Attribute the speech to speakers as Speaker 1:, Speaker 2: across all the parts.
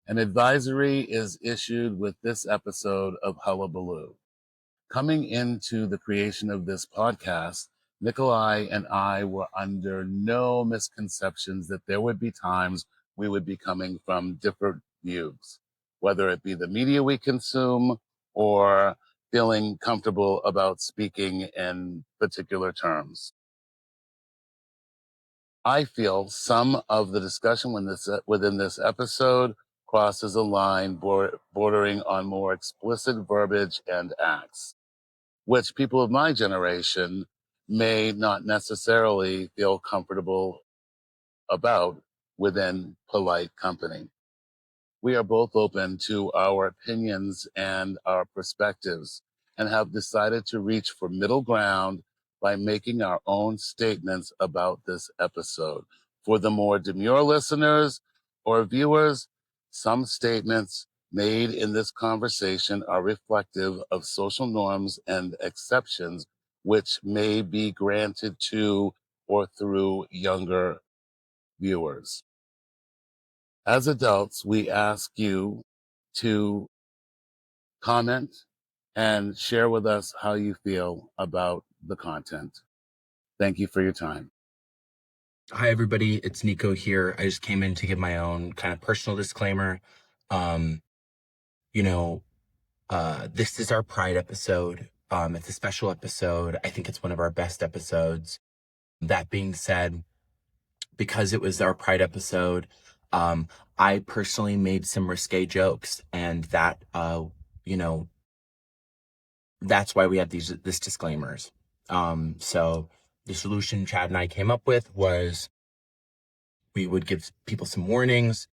Speaker 1: An advisory is issued with this episode of Hullabaloo. Coming into the creation of this podcast, Nikolai and I were under no misconceptions that there would be times we would be coming from different views, whether it be the media we consume or feeling comfortable about speaking in particular terms. I feel some of the discussion within this episode crosses a line bordering on more explicit verbiage and acts, which people of my generation may not necessarily feel comfortable about within polite company. We are both open to our opinions and our perspectives and have decided to reach for middle ground by making our own statements about this episode. For the more demure listeners or viewers, some statements made in this conversation are reflective of social norms and exceptions which may be granted to or through younger viewers. As adults, we ask you to comment and share with us how you feel about the content. Thank you for your time.
Speaker 2: Hi, everybody. It's Nico here. I just came in to give my own kind of personal disclaimer. This is our Pride episode. It's a special episode. I think it's one of our best episodes. That being said, because it was our Pride episode, I personally made some risque jokes, and that, that's why we have this disclaimers. So the solution Chad and I came up with was we would give people some warnings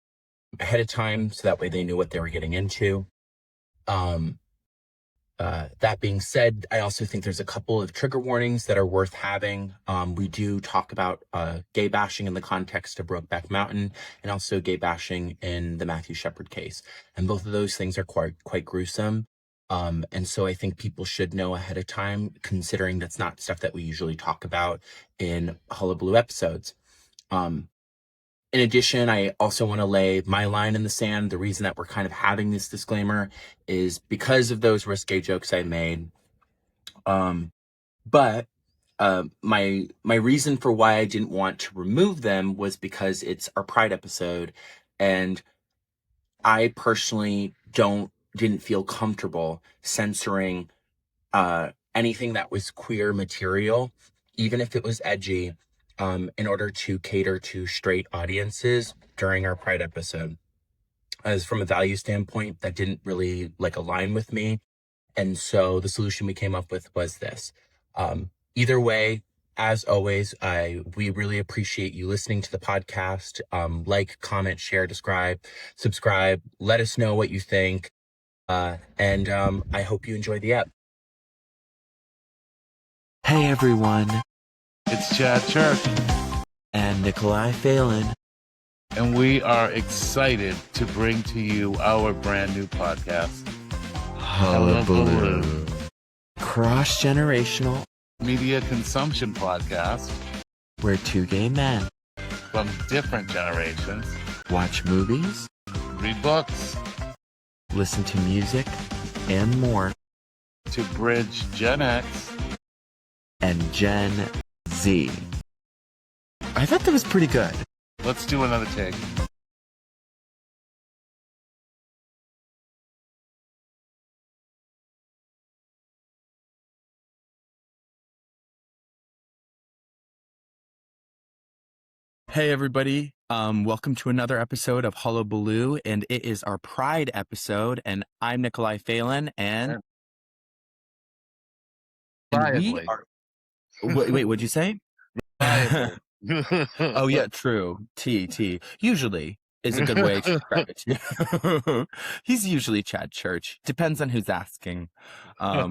Speaker 2: ahead of time so that way they knew what they were getting into. That being said, I also think there's a couple of trigger warnings that are worth having. We do talk about gay bashing in the context of Brokeback Mountain and also gay bashing in the Matthew Shepard case. And both of those things are quite gruesome. And so I think people should know ahead of time, considering that's not stuff that we usually talk about in Hullabaloo episodes. In addition, I also want to lay my line in the sand. The reason that we're kind of having this disclaimer is because of those risque jokes I made. But my reason for why I didn't want to remove them was because it's our Pride episode, and I personally didn't feel comfortable censoring anything that was queer material, even if it was edgy, in order to cater to straight audiences during our Pride episode. As from a value standpoint, that didn't really align with me. And so the solution we came up with was this. Either way, as always, we really appreciate you listening to the podcast. Like, comment, share, subscribe. Let us know what you think. And I hope you enjoy the app.
Speaker 3: Hey everyone,
Speaker 1: It's Chad Church,
Speaker 3: and Nikolai Phelan.
Speaker 1: and we are excited to bring to you our brand new podcast,
Speaker 3: Hullabaloo. Cross-generational,
Speaker 1: media consumption podcast
Speaker 3: where two gay men
Speaker 1: from different generations
Speaker 3: watch movies,
Speaker 1: read books
Speaker 3: listen to music, and more,
Speaker 1: to bridge Gen X
Speaker 3: and Gen Z. I thought that was pretty good.
Speaker 1: Let's do another take.
Speaker 4: Hey everybody, welcome to another episode of Hullabaloo, and it is our Pride episode, and I'm Nikolai Phelan, and we
Speaker 1: Quietly.
Speaker 4: are... Wait, what'd you say? Oh yeah, true. T. Usually is a good way to describe it too. He's usually Chad Church. Depends on who's asking. Well,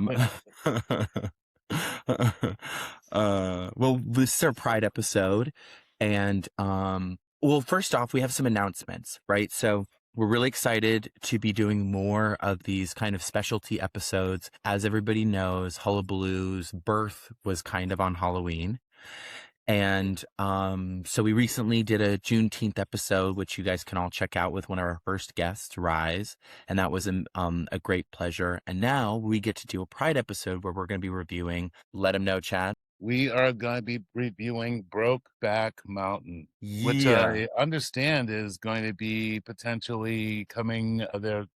Speaker 4: this is our Pride episode. And, well, first off, we have some announcements, right? So we're really excited to be doing more of these kind of specialty episodes. As everybody knows, Hullabaloo's birth was kind of on Halloween. And so we recently did a Juneteenth episode, which you guys can all check out with one of our first guests, Rise. And that was a great pleasure. And now we get to do a Pride episode where we're going to be reviewing, let them know, Chad.
Speaker 1: We are going to be reviewing Brokeback Mountain, which
Speaker 4: Yeah.
Speaker 1: I understand is going to be potentially coming. They're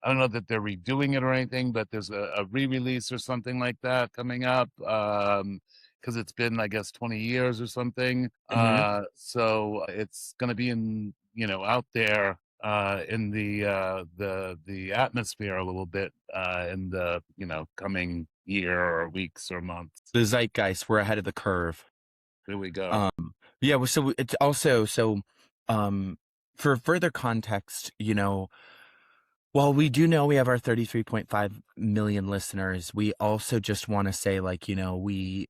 Speaker 1: I don't know that they're redoing it or anything, but there's a re-release or something like that coming up. Because it's been, I guess, 20 years or something.
Speaker 4: Mhm.
Speaker 1: So it's going to be in, out there in the atmosphere a little bit in the coming year or weeks or months.
Speaker 4: The zeitgeist, we're ahead of the curve.
Speaker 1: Here we go.
Speaker 4: Yeah, well, so it's also um for further context, while we do know we have our 33.5 million listeners, we also just want to say, like, we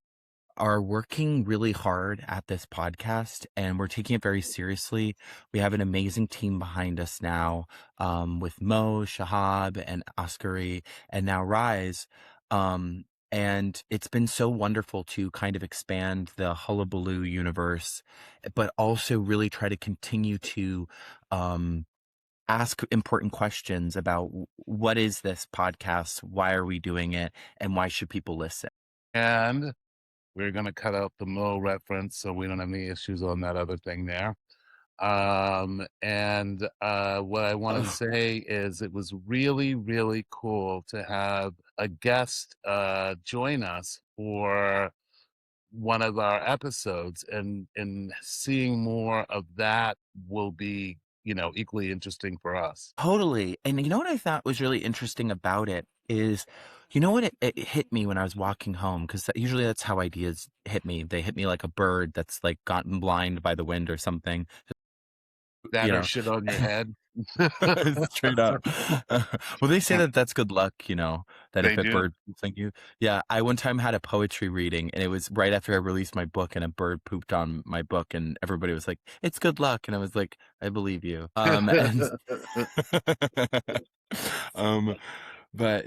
Speaker 4: are working really hard at this podcast and we're taking it very seriously. We have an amazing team behind us now, with Mo, Shahab, and Askari, and now Rise. And it's been so wonderful to kind of expand the Hullabaloo universe, but also really try to continue to ask important questions about what is this podcast, why are we doing it, and why should people listen.
Speaker 1: And we're going to cut out the Mo reference so we don't have any issues on that other thing there. And what I want to say is it was really, really cool to have a guest join us for one of our episodes, and seeing more of that will be, equally interesting for us.
Speaker 4: Totally. And you know what I thought was really interesting about it is, you know what, it hit me when I was walking home, because usually that's how ideas hit me. They hit me like a bird that's like gotten blind by the wind or something.
Speaker 1: That
Speaker 4: You
Speaker 1: or
Speaker 4: know,
Speaker 1: shit on your head.
Speaker 4: straight up. Well, they say that that's good luck, that
Speaker 1: They
Speaker 4: if a
Speaker 1: do.
Speaker 4: bird poops on you. Yeah, I one time had a poetry reading and it was right after I released my book and a bird pooped on my book and everybody was like, it's good luck. And I was like, I believe you. And um, but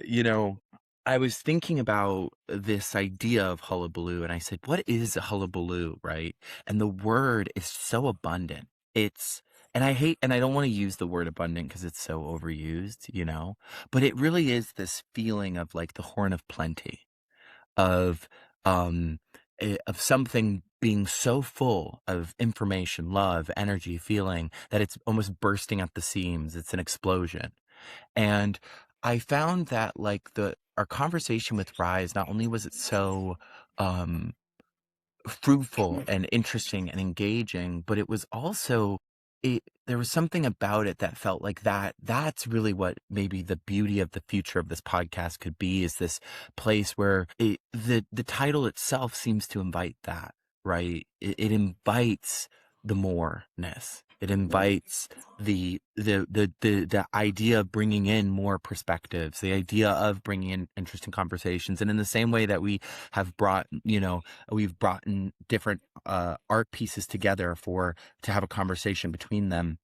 Speaker 4: I was thinking about this idea of hullabaloo and I said, what is a hullabaloo, right? And the word is so abundant. And I don't want to use the word abundant because it's so overused, but it really is this feeling of like the horn of plenty, of of something being so full of information, love, energy, feeling that it's almost bursting at the seams. It's an explosion. And I found that like our conversation with Rise, not only was it so um fruitful and interesting and engaging, but it was also there was something about it that felt like that's really what maybe the beauty of the future of this podcast could be, is this place where the title itself seems to invite that, right? It invites the moreness. It invites the idea of bringing in more perspectives, the idea of bringing in interesting conversations. And in the same way that we have we've brought in different art pieces together to have a conversation between them.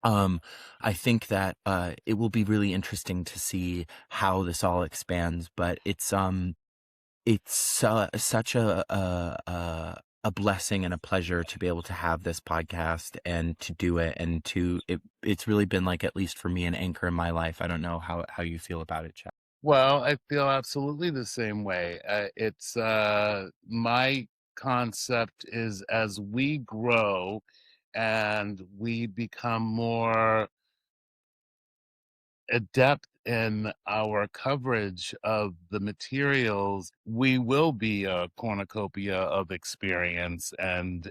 Speaker 4: I think that it will be really interesting to see how this all expands, but it's such a blessing and a pleasure to be able to have this podcast and to do it, and it's really been, like, at least for me, an anchor in my life. I don't know how you feel about it, Chad.
Speaker 1: Well, I feel absolutely the same way. It's my concept is, as we grow and we become more adept in our coverage of the materials, we will be a cornucopia of experience and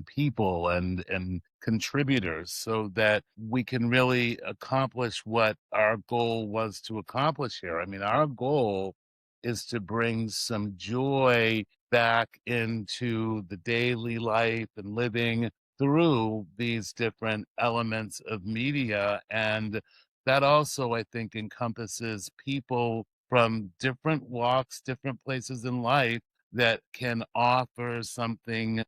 Speaker 1: people and contributors, so that we can really accomplish what our goal was to accomplish here. I mean, our goal is to bring some joy back into the daily life and living through these different elements of media. And that also, I think, encompasses people from different walks, different places in life, that can offer something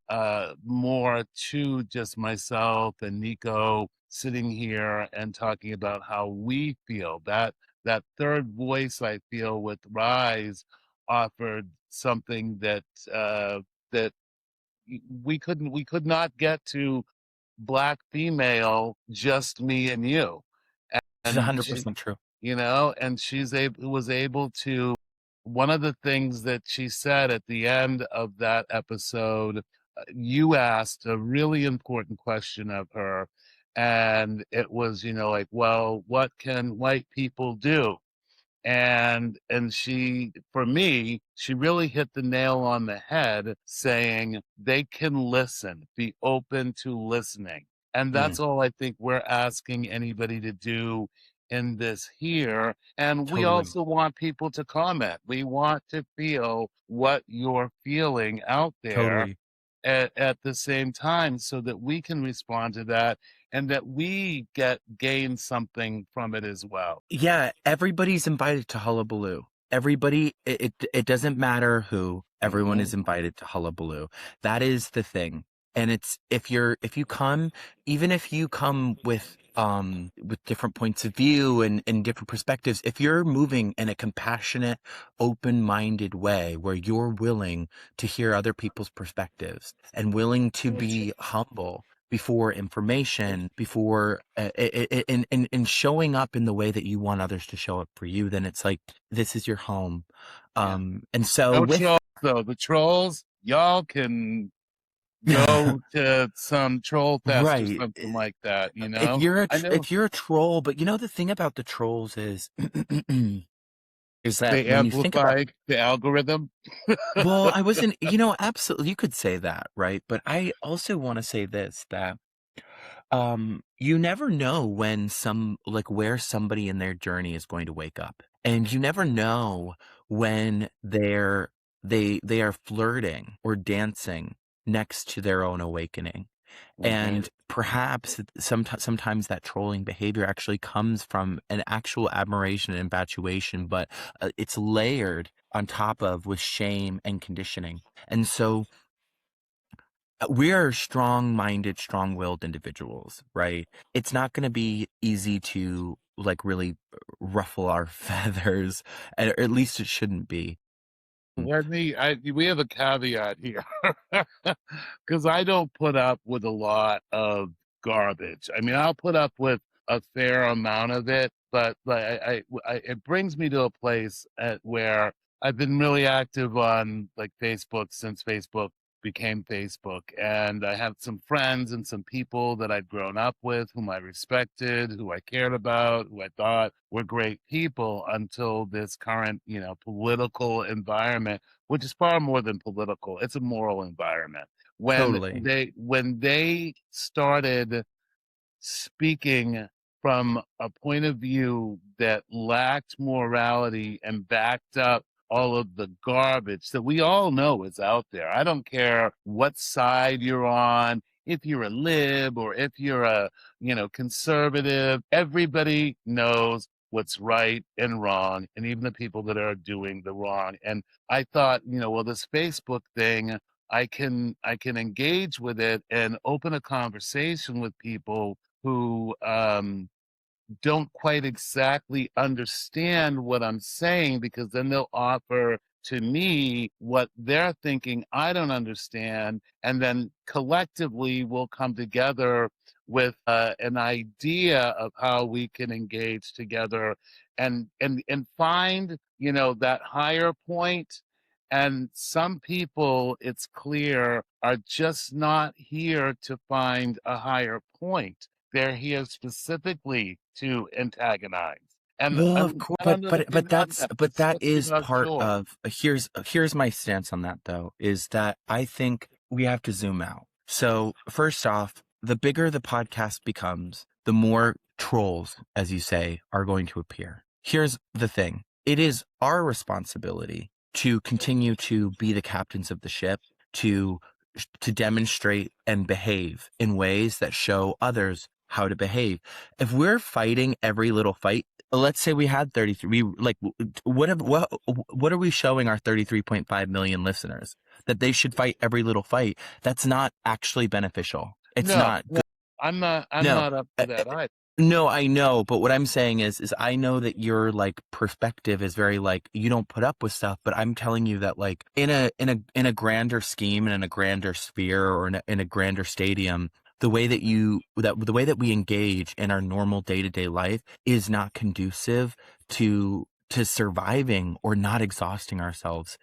Speaker 1: more to just myself and Nico sitting here and talking about how we feel. That third voice, I feel, with Rise, offered something that we could not get to black female, just me and you.
Speaker 4: It's
Speaker 1: And she,
Speaker 4: 100% true.
Speaker 1: and was able to, one of the things that she said at the end of that episode, you asked a really important question of her, and it was, like, well, what can white people do? And she, for me, she really hit the nail on the head, saying they can listen, be open to listening. And that's all I think we're asking anybody to do in this here. And we
Speaker 4: Totally.
Speaker 1: also want people to comment. We want to feel what you're feeling out there
Speaker 4: Totally.
Speaker 1: at the same time, so that we can respond to that and that we gain something from it as well.
Speaker 4: Yeah, everybody's invited to Hullabaloo. Everybody, it doesn't matter who, everyone is invited to Hullabaloo. That is the thing. And it's, if you come, even if you come with different points of view and different perspectives, if you're moving in a compassionate, open-minded way where you're willing to hear other people's perspectives and willing to be humble before information, before and showing up in the way that you want others to show up for you, then it's like, this is your home. And so
Speaker 1: No
Speaker 4: with
Speaker 1: trolls, though. The trolls, y'all can go to some troll fest or
Speaker 4: right,
Speaker 1: something like that,
Speaker 4: if
Speaker 1: I know
Speaker 4: you're a troll, but the thing about the trolls is is that
Speaker 1: they
Speaker 4: when you think about,
Speaker 1: amplify the algorithm.
Speaker 4: well, I wasn't, absolutely, you could say that, right? But I also want to say this, that you never know when where somebody in their journey is going to wake up, and you never know when they are flirting or dancing next to their own awakening. And perhaps sometimes that trolling behavior actually comes from an actual admiration and infatuation, but it's layered on top of with shame and conditioning. And so we are strong-minded, strong-willed individuals, right? It's not going to be easy to really ruffle our feathers, or at least it shouldn't be.
Speaker 1: We have a caveat here, because I don't put up with a lot of garbage. I mean, I'll put up with a fair amount of it, but it brings me to a place where I've been really active on Facebook since Facebook became Facebook, and I have some friends and some people that I've grown up with, whom I respected, who I cared about, who I thought were great people, until this current, political environment, which is far more than political. It's a moral environment.
Speaker 4: Totally.
Speaker 1: When they started speaking from a point of view that lacked morality and backed up all of the garbage that we all know is out there. I don't care what side you're on, if you're a lib or if you're a, conservative, everybody knows what's right and wrong, and even the people that are doing the wrong. And I thought, well, this Facebook thing, I can engage with it and open a conversation with people who don't quite exactly understand what I'm saying, because then they'll offer to me what they're thinking I don't understand, and then collectively we'll come together with an idea of how we can engage together and find that higher point. And some people, it's clear, are just not here to find a higher point. They're here specifically to antagonize. And
Speaker 4: Well, of
Speaker 1: I'm
Speaker 4: course,
Speaker 1: not under the
Speaker 4: but
Speaker 1: big on
Speaker 4: that's
Speaker 1: that.
Speaker 4: but that
Speaker 1: You're
Speaker 4: is
Speaker 1: not
Speaker 4: part
Speaker 1: sure.
Speaker 4: of, here's my stance on that, though, is that I think we have to zoom out. So first off, the bigger the podcast becomes, the more trolls, as you say, are going to appear. Here's the thing. It is our responsibility to continue to be the captains of the ship, to demonstrate and behave in ways that show others how to behave. If we're fighting every little fight, let's say we had 33, what are we showing our 33.5 million listeners? That they should fight every little fight? That's not actually beneficial. It's
Speaker 1: No,
Speaker 4: not
Speaker 1: no,
Speaker 4: good.
Speaker 1: I'm
Speaker 4: No,
Speaker 1: not up for that either.
Speaker 4: No, I know, but what I'm saying is I know that your like perspective is very like you don't put up with stuff, but I'm telling you that like in a grander scheme and in a grander sphere or in a grander stadium, the way that the way that we engage in our normal day-to-day life is not conducive to surviving or not exhausting ourselves.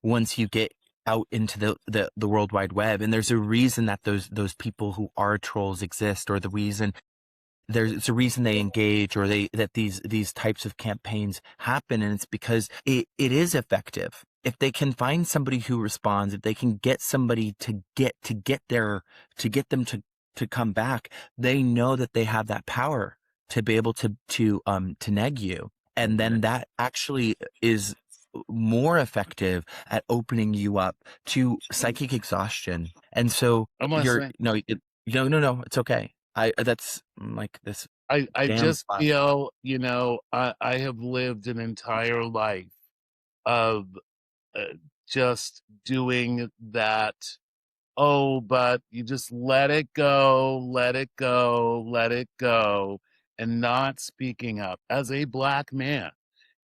Speaker 4: Once you get out into the World Wide Web, and there's a reason that those people who are trolls exist, or the reason it's a reason they engage, or that these types of campaigns happen, and it's because it is effective. If they can find somebody who responds, if they can get somebody to get them to come back, they know that they have that power to be able to neg you, and then that actually is more effective at opening you up to psychic exhaustion. And so
Speaker 1: I'm gonna
Speaker 4: you're
Speaker 1: say,
Speaker 4: no, it's okay. That's like this
Speaker 1: I
Speaker 4: damn
Speaker 1: just
Speaker 4: spot.
Speaker 1: feel, I have lived an entire life of just doing that. Oh, but you just let it go, let it go, let it go, and not speaking up as a black man,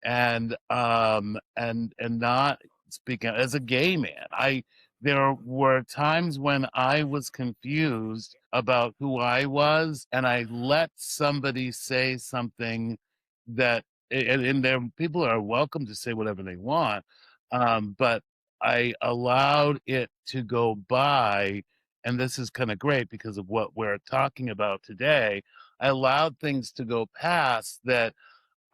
Speaker 1: and not speaking as a gay man. There were times when I was confused about who I was, and I let somebody say something that, and there people are welcome to say whatever they want, but I allowed it to go by, and this is kind of great because of what we're talking about today. I allowed things to go past that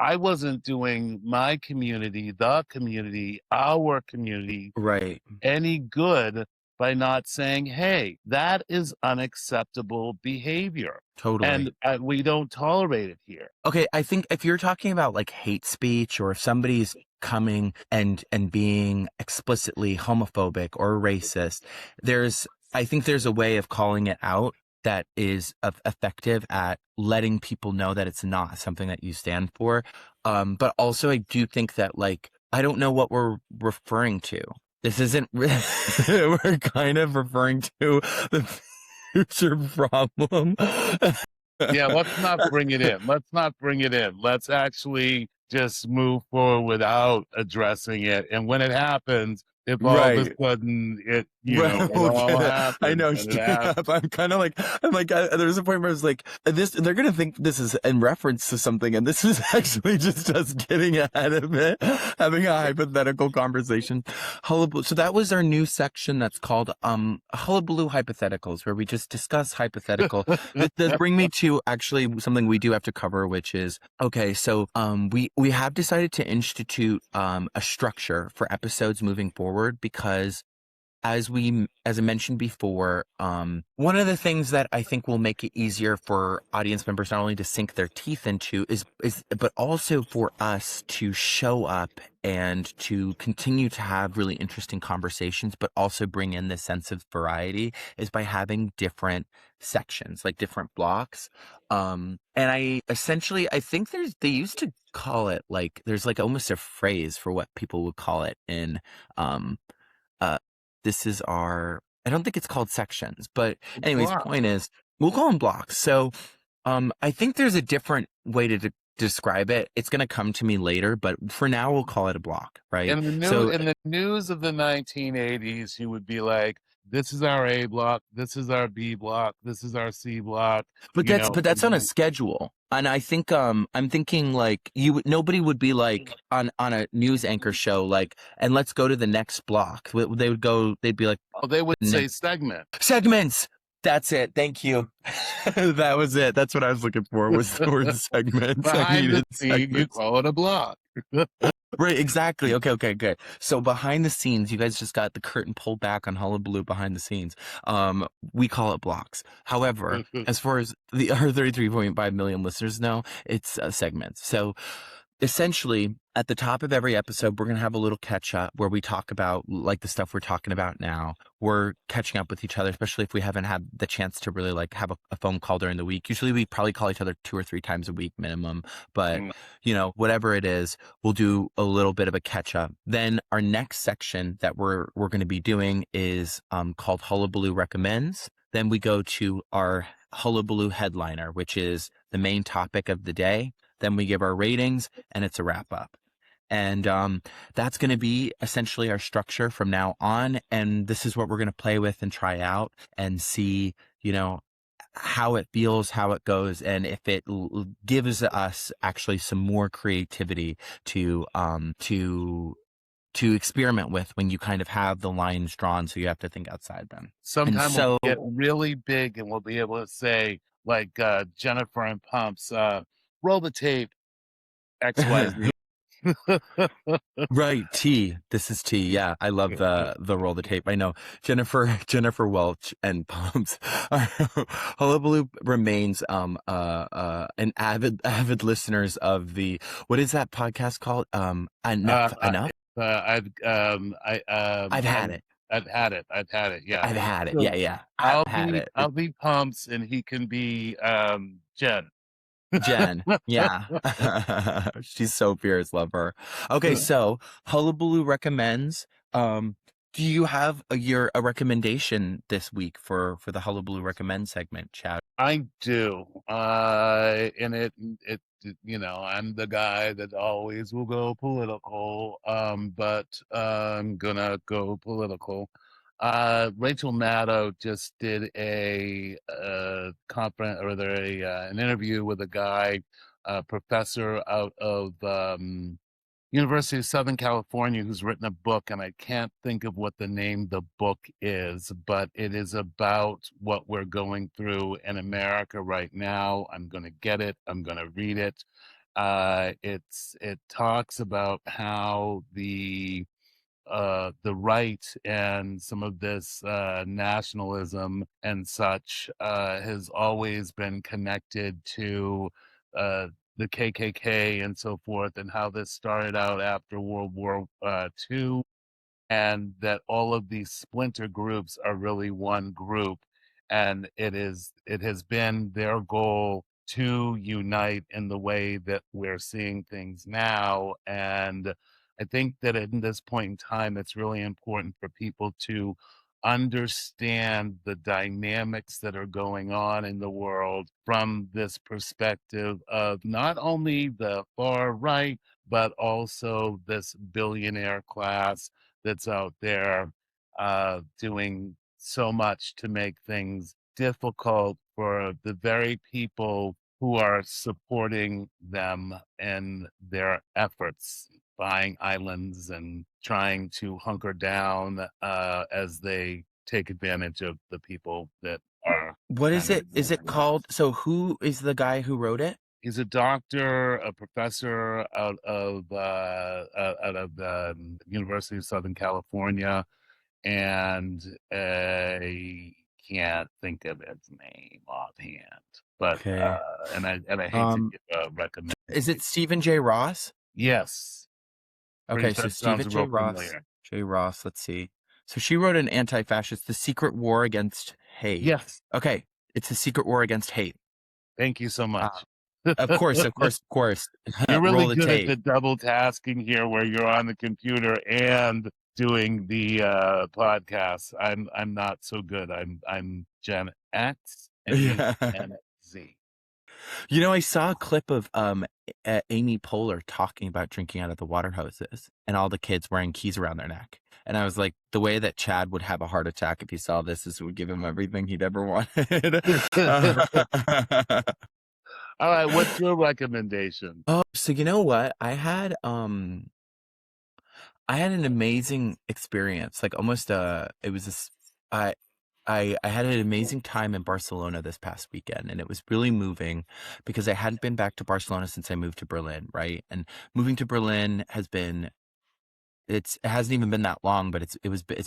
Speaker 1: I wasn't doing my community, the community, our community
Speaker 4: Right.
Speaker 1: any good by not saying, hey, that is unacceptable behavior.
Speaker 4: Totally.
Speaker 1: And we don't tolerate it here.
Speaker 4: Okay, I think if you're talking about like hate speech, or if somebody's coming and being explicitly homophobic or racist, I think there's a way of calling it out that is effective at letting people know that it's not something that you stand for. But also I do think that, like, I don't know what we're referring to. This isn't we're kind of referring to the future problem.
Speaker 1: Yeah, let's not bring it in. Let's not bring it in. Let's actually just move forward without addressing it. And when it happens, if all of a
Speaker 4: Right.
Speaker 1: sudden
Speaker 4: Right,
Speaker 1: it
Speaker 4: we'll
Speaker 1: all
Speaker 4: get it. I
Speaker 1: happens
Speaker 4: know.
Speaker 1: and it
Speaker 4: Straight
Speaker 1: happens.
Speaker 4: up, I'm like, there's a point where I was like, this, they're gonna think this is in reference to something, and this is actually just us getting ahead of it, having a hypothetical conversation. Hullabaloo. So that was our new section that's called Hullabaloo Hypotheticals, where we just discuss hypothetical. This does bring me to actually something we do have to cover, which is okay. So we have decided to institute a structure for episodes moving forward, because as I mentioned before, one of the things that I think will make it easier for audience members not only to sink their teeth into is but also for us to show up and to continue to have really interesting conversations, but also bring in this sense of variety, is by having different sections, like different blocks. And I think they used to call it, like, there's like almost a phrase for what people would call it in uh this is our, I don't think it's called sections, but anyways,
Speaker 1: Block.
Speaker 4: point is we'll call them blocks. So I think there's a different way to describe it. It's going to come to me later, but for now we'll call it a block, right? So
Speaker 1: In the news of the 1980s, you would be like, this is our A block, this is our B block, this is our C block,
Speaker 4: but that's on a schedule. And I think I'm thinking like nobody would be like on a news anchor show like, and let's go to the next block. They'd be like,
Speaker 1: Oh, they would say
Speaker 4: next
Speaker 1: segment.
Speaker 4: segments. That's it. Thank you. That was it. That's what I was looking for, was the word segments. I
Speaker 1: Behind the
Speaker 4: needed
Speaker 1: scene, you
Speaker 4: segments.
Speaker 1: call it a block.
Speaker 4: Right, exactly. Okay, good. So behind the scenes, you guys just got the curtain pulled back on Hullabaloo behind the scenes. We call it blocks. However, as far as our 33.5 million listeners know, it's segments. So essentially, at the top of every episode, we're going to have a little catch up where we talk about like the stuff we're talking about now. We're catching up with each other, especially if we haven't had the chance to really like have a phone call during the week. Usually we probably call each other 2 or 3 times a week minimum, but whatever it is, we'll do a little bit of a catch up. Then our next section that we're going to be doing is called Hullabaloo Recommends. Then we go to our Hullabaloo headliner, which is the main topic of the day. Then we give our ratings, and it's a wrap up. And that's going to be essentially our structure from now on. And this is what we're going to play with and try out and see, how it feels, how it goes, and if it gives us actually some more creativity to experiment with when you kind of have the lines drawn, so you have to think outside them.
Speaker 1: Sometime we'll get really big and we'll be able to say, like Jennifer and Pumps, roll the tape, XYZ.
Speaker 4: Right, T. This is T. Yeah, I love the roll the tape. I know Jennifer Welch and Pumps. Hullabaloo remains an avid listeners of the, what is that podcast called? Enough.
Speaker 1: I've had it. Yeah.
Speaker 4: I've had it.
Speaker 1: So
Speaker 4: Yeah.
Speaker 1: I'll be Pumps and he can be Jen.
Speaker 4: Jen, yeah. She's so fierce, love her. Okay, so Hullabaloo recommends. Do you have a recommendation this week for the Hullabaloo recommend segment, Chad?
Speaker 1: I do. And it I'm the guy that always will go political. But I'm gonna go political. Rachel Maddow just did a conference, or an interview with a guy, professor out of University of Southern California, who's written a book, and I can't think of what the name of the book is, but it is about what we're going through in America right now. I'm going to get it. I'm going to read it. It talks about how the right and some of this nationalism and such has always been connected to the KKK and so forth, and how this started out after World War II, and that all of these splinter groups are really one group, and it has been their goal to unite in the way that we're seeing things now. And I think that in this point in time, it's really important for people to understand the dynamics that are going on in the world from this perspective of not only the far right, but also this billionaire class that's out there doing so much to make things difficult for the very people who are supporting them in their efforts, buying islands and trying to hunker down as they take advantage of the people that are.
Speaker 4: What is it? Is it called? So who is the guy who wrote it?
Speaker 1: He's a doctor, a professor out of the University of Southern California, and I can't think of his name offhand. But
Speaker 4: Okay.
Speaker 1: and I hate to recommend.
Speaker 4: Is it Stephen J. Ross?
Speaker 1: Yes.
Speaker 4: Okay, so Stephen J. Ross. J. Ross. Let's see. So she wrote an anti-fascist, The Secret War Against Hate.
Speaker 1: Yes.
Speaker 4: Okay, it's The Secret War Against Hate.
Speaker 1: Thank you so much.
Speaker 4: Of course.
Speaker 1: You're really good at the double tasking here, where you're on the computer and doing the podcast. I'm not so good. I'm Gen X and Gen Z.
Speaker 4: I saw a clip of Amy Poehler talking about drinking out of the water hoses and all the kids wearing keys around their neck. And I was like, the way that Chad would have a heart attack if he saw this is it would give him everything he'd ever wanted.
Speaker 1: All right, what's your recommendation?
Speaker 4: Oh, so you know what? I had an amazing experience. Like almost I had an amazing time in Barcelona this past weekend, and it was really moving because I hadn't been back to Barcelona since I moved to Berlin, right? And moving to Berlin it hasn't even been that long, but it's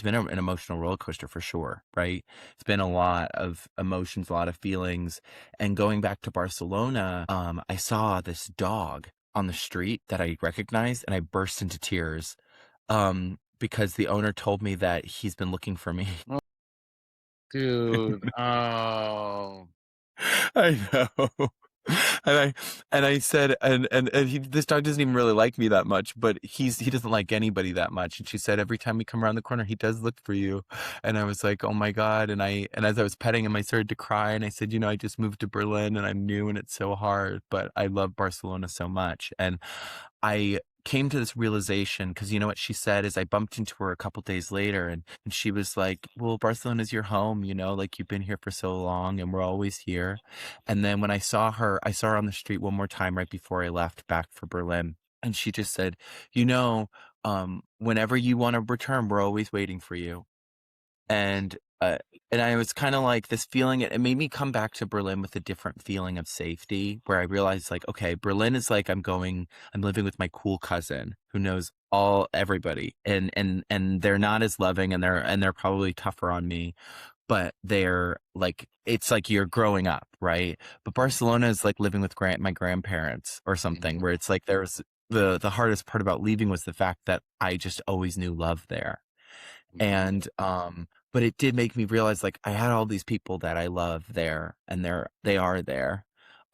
Speaker 4: been an emotional roller coaster for sure, right? It's been a lot of emotions, a lot of feelings. And going back to Barcelona, I saw this dog on the street that I recognized, and I burst into tears because the owner told me that he's been looking for me.
Speaker 1: Dude, oh.
Speaker 4: I know. And I said, this dog doesn't even really like me that much, but he doesn't like anybody that much. And she said, every time we come around the corner, he does look for you. And I was like, oh my God. And as I was petting him, I started to cry. And I said, I just moved to Berlin and I'm new and it's so hard, but I love Barcelona so much. And I came to this realization because what she said is I bumped into her a couple days later and she was like, well, Barcelona's your home, like you've been here for so long and we're always here. And then when I saw her on the street one more time right before I left back for Berlin. And she just said, whenever you want to return, we're always waiting for you. And I was kind of like this feeling, it made me come back to Berlin with a different feeling of safety where I realized like, okay, Berlin is like, I'm living with my cool cousin who knows everybody and they're not as loving and they're probably tougher on me, but they're like, it's like you're growing up, right? But Barcelona is like living with my grandparents or something where it's like there's the hardest part about leaving was the fact that I just always knew love there. And but it did make me realize like I had all these people that I love there and they are there.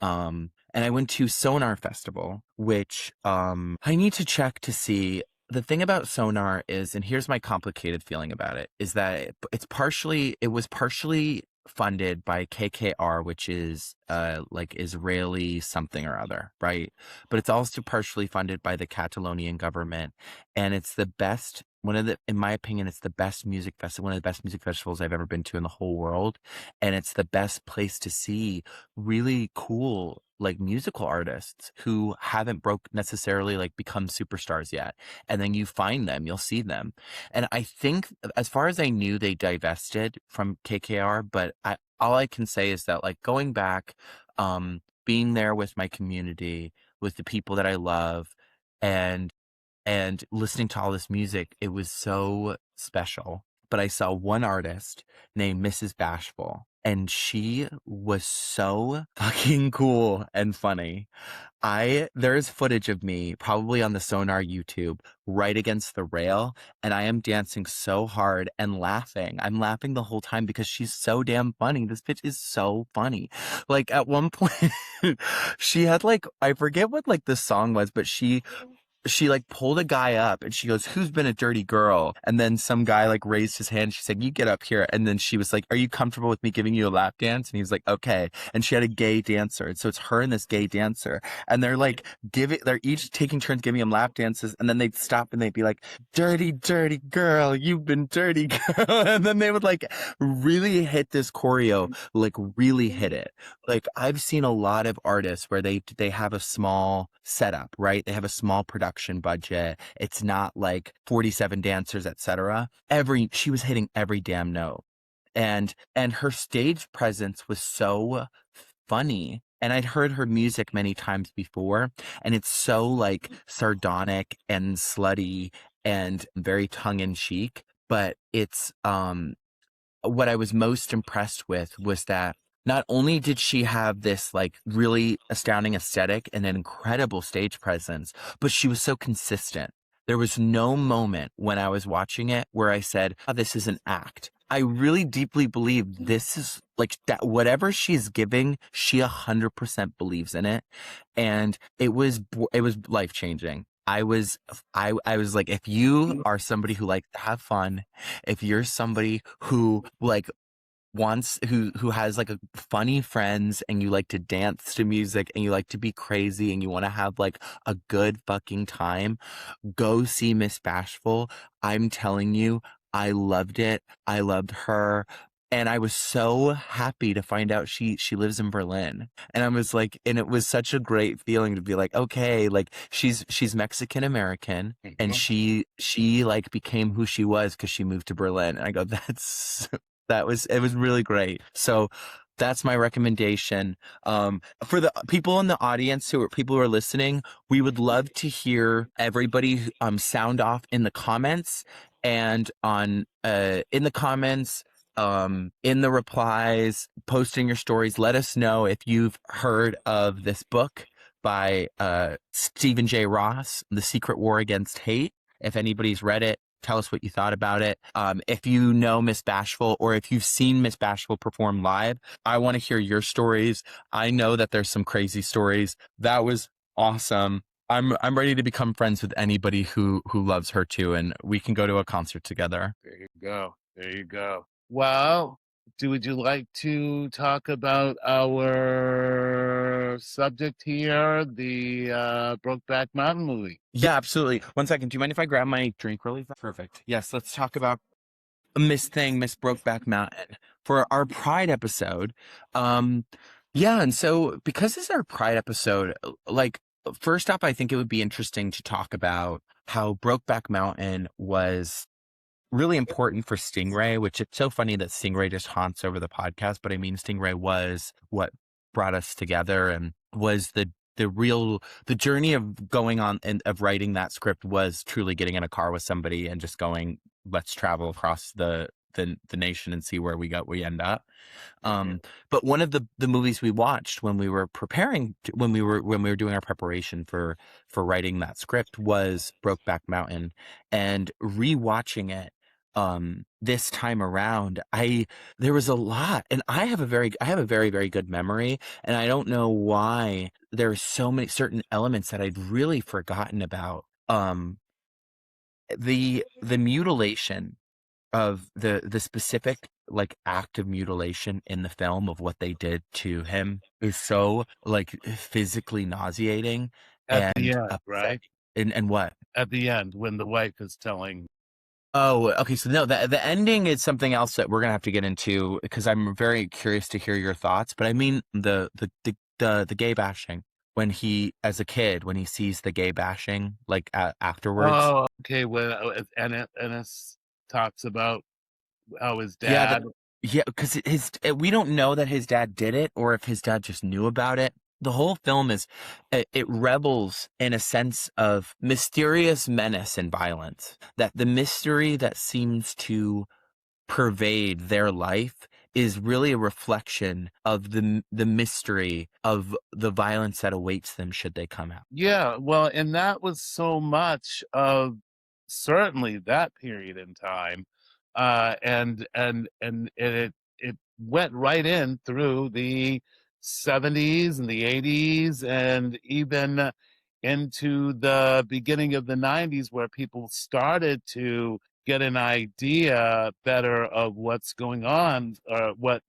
Speaker 4: And I went to Sonar Festival, which I need to check to see. The thing about Sonar is, and here's my complicated feeling about it, is that it was partially funded by KKR, which is like Israeli something or other, right? But it's also partially funded by the Catalonian government, and it's the best. In my opinion, it's the best music festival, one of the best music festivals I've ever been to in the whole world, and it's the best place to see really cool like musical artists who haven't necessarily like become superstars yet, and then you find them, you'll see them. And I think, as far as I knew, they divested from KKR, but all I can say is that like going back, being there with my community, with the people that I love, and listening to all this music, it was so special. But I saw one artist named Mrs. Bashful, and she was so fucking cool and funny. There's footage of me probably on the Sonar YouTube right against the rail, and I am dancing so hard and laughing. I'm laughing the whole time because she's so damn funny. This bitch is so funny. Like at one point she had like, I forget what like the song was, but she like pulled a guy up and she goes, who's been a dirty girl? And then some guy like raised his hand. She said, you get up here. And then she was like, are you comfortable with me giving you a lap dance? And he was like, okay. And she had a gay dancer. And so it's her and this gay dancer. And they're like, they're each taking turns giving him lap dances. And then they'd stop and they'd be like, dirty, dirty girl, you've been dirty girl. And then they would like really hit this choreo, like really hit it. Like I've seen a lot of artists where they have a small setup, right? They have a small production budget. It's not like 47 dancers, etc. She was hitting every damn note. And her stage presence was so funny. And I'd heard her music many times before, and it's so like sardonic and slutty and very tongue-in-cheek. But it's what I was most impressed with was that not only did she have this like really astounding aesthetic and an incredible stage presence, but she was so consistent. There was no moment when I was watching it where I said, oh, this is an act. I really deeply believe this is like that. Whatever she's giving, she 100% believes in it. And it was life changing. I was like, if you are somebody who likes to have fun, if you're somebody who like who has like a funny friends and you like to dance to music and you like to be crazy and you want to have like a good fucking time, go see Miss Bashful. I'm telling you, I loved it. I loved her. And I was so happy to find out she lives in Berlin. And I was like, and it was such a great feeling to be like, okay, like she's Mexican American and she like became who she was because she moved to Berlin. And I go, it was really great. So that's my recommendation. For the people in the audience people who are listening, we would love to hear everybody sound off in the comments and in the comments, in the replies, posting your stories. Let us know if you've heard of this book by Stephen J. Ross, The Secret War Against Hate. If anybody's read it, Tell us what you thought about it. If you know Miss Bashful, or if you've seen Miss Bashful perform live, I want to hear your stories. I know that there's some crazy stories. That was awesome. I'm ready to become friends with anybody who loves her too, and we can go to a concert together.
Speaker 1: There you go. There you go. Well, would you like to talk about our subject here, the Brokeback Mountain movie?
Speaker 4: Yeah, absolutely. One second. Do you mind if I grab my drink really fast? Perfect. Yes, let's talk about Miss Brokeback Mountain for our Pride episode. Yeah, and so because this is our Pride episode, like, first off, I think it would be interesting to talk about how Brokeback Mountain was really important for Stingray, which it's so funny that Stingray just haunts over the podcast, but I mean, Stingray was what brought us together and was the journey of going on and of writing that script was truly getting in a car with somebody and just going, let's travel across the nation and see where we end up. But one of the movies we watched when we were preparing when we were doing our preparation for writing that script was Brokeback Mountain, and rewatching it this time around, there was a lot, and I have a very very good memory, and I don't know why there's so many certain elements that I'd really forgotten about. The mutilation of the specific like act of mutilation in the film of what they did to him is so like physically nauseating
Speaker 1: At the
Speaker 4: and
Speaker 1: end,
Speaker 4: upsetting.
Speaker 1: right?
Speaker 4: And what?
Speaker 1: At the end, when the wife is telling.
Speaker 4: Oh, okay. So no, the ending is something else that we're gonna have to get into because I'm very curious to hear your thoughts. But I mean the gay bashing when he, as a kid, when he sees the gay bashing like afterwards.
Speaker 1: Oh, okay. When Ennis talks about how his
Speaker 4: Yeah,
Speaker 1: dad.
Speaker 4: yeah, because we don't know that his dad did it or if his dad just knew about it. The whole film is it revels in a sense of mysterious menace and violence. That the mystery that seems to pervade their life is really a reflection of the mystery of the violence that awaits them should they come out.
Speaker 1: Yeah, well, and that was so much of certainly that period in time, and it went right in through the 70s and the 80s, and even into the beginning of the 90s, where people started to get an idea better of what's going on, or what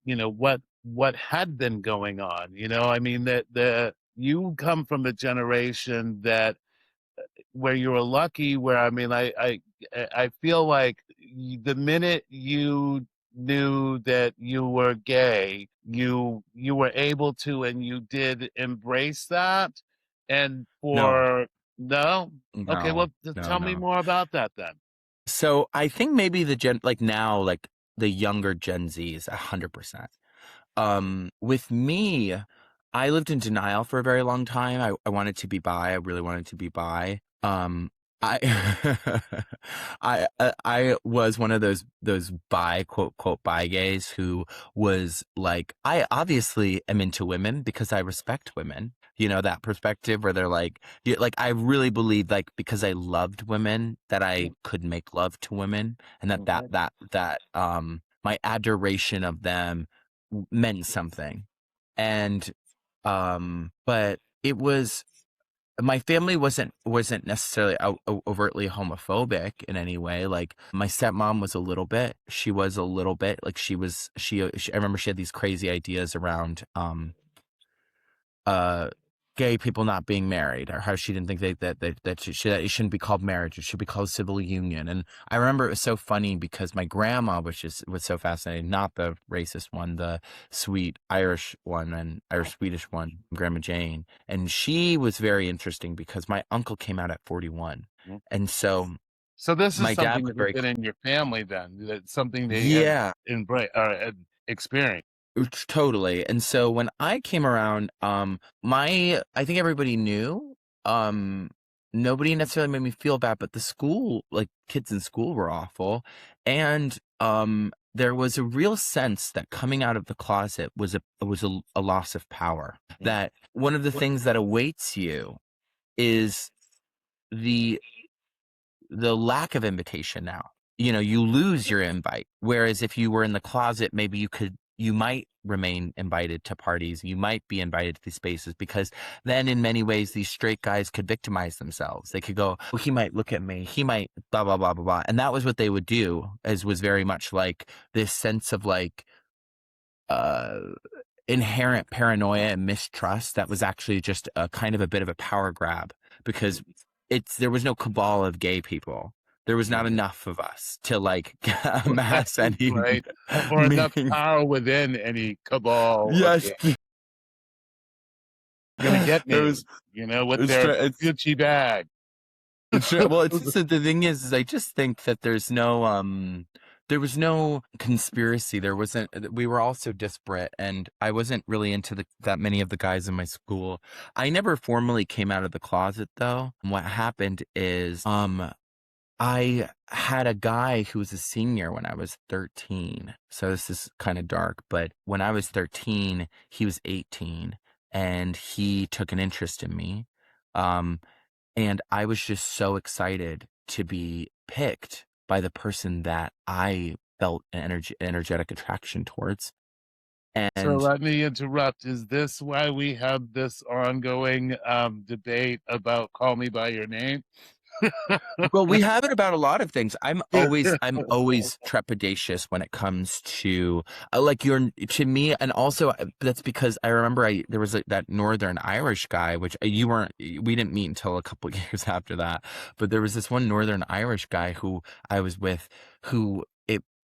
Speaker 1: had been going on. I mean, that you come from a generation that where you were lucky, where I mean, I feel like the minute you knew that you were gay, you were able to, and you did embrace that. And
Speaker 4: No,
Speaker 1: no, okay,
Speaker 4: no,
Speaker 1: well,
Speaker 4: no,
Speaker 1: tell me
Speaker 4: no.
Speaker 1: more about that then.
Speaker 4: So I think maybe the younger Gen Zs, 100%. With me, I lived in denial for a very long time. I wanted to be bi. I really wanted to be bi. I I was one of those bi quote bi gays who was like, I obviously am into women because I respect women. You know, that perspective where they're like, I really believed, like, because I loved women that I could make love to women, and that my adoration of them meant something. And but it was, my family wasn't necessarily overtly homophobic in any way. Like, my stepmom was a little bit. She was a little bit like, she I remember she had these crazy ideas around uh gay people not being married, or how she didn't think that it shouldn't be called marriage, it should be called civil union. And I remember it was so funny because my grandma was so fascinating, not the racist one, the sweet Irish one, and Irish Swedish one, Grandma Jane. And she was very interesting because my uncle came out at 41.
Speaker 1: Mhm.
Speaker 4: And so
Speaker 1: So this
Speaker 4: my
Speaker 1: is
Speaker 4: dad
Speaker 1: something
Speaker 4: was
Speaker 1: that had
Speaker 4: very,
Speaker 1: been in your family then, that's something they had
Speaker 4: yeah.
Speaker 1: embraced or had experienced.
Speaker 4: Totally. And so when I came around, I think everybody knew. Nobody necessarily made me feel bad, but the school, like, kids in school were awful. And there was a real sense that coming out of the closet was a loss of power. That one of the things that awaits you is the the lack of invitation now. You know, you lose your invite. Whereas if you were in the closet, maybe you might remain invited to parties. You might be invited to these spaces, because then in many ways, these straight guys could victimize themselves. They could go, well, he might look at me. He might blah, blah, blah, blah, blah. And that was what they would do, as was very much like this sense of like, inherent paranoia and mistrust that was actually just a kind of a bit of a power grab, because there was no cabal of gay people. There was not enough of us to like amass any
Speaker 1: right, or enough power within any cabal.
Speaker 4: Yes,
Speaker 1: Gonna get me,
Speaker 4: was,
Speaker 1: with their Gucci bag.
Speaker 4: Well, it's the thing is I just think that there's no there was no conspiracy. There wasn't. We were all so disparate, and I wasn't really into that many of the guys in my school. I never formally came out of the closet, though. What happened is, I had a guy who was a senior when I was 13. So this is kind of dark, but when I was 13, he was 18, and he took an interest in me. And I was just so excited to be picked by the person that I felt an energetic attraction towards.
Speaker 1: So
Speaker 4: And
Speaker 1: let me interrupt. Is this why we have this ongoing debate about Call Me by Your Name?
Speaker 4: well, we have it about a lot of things. I'm always trepidatious when it comes to to me, and also that's because I remember there was that Northern Irish guy, which we didn't meet until a couple of years after that. But there was this one Northern Irish guy who I was with,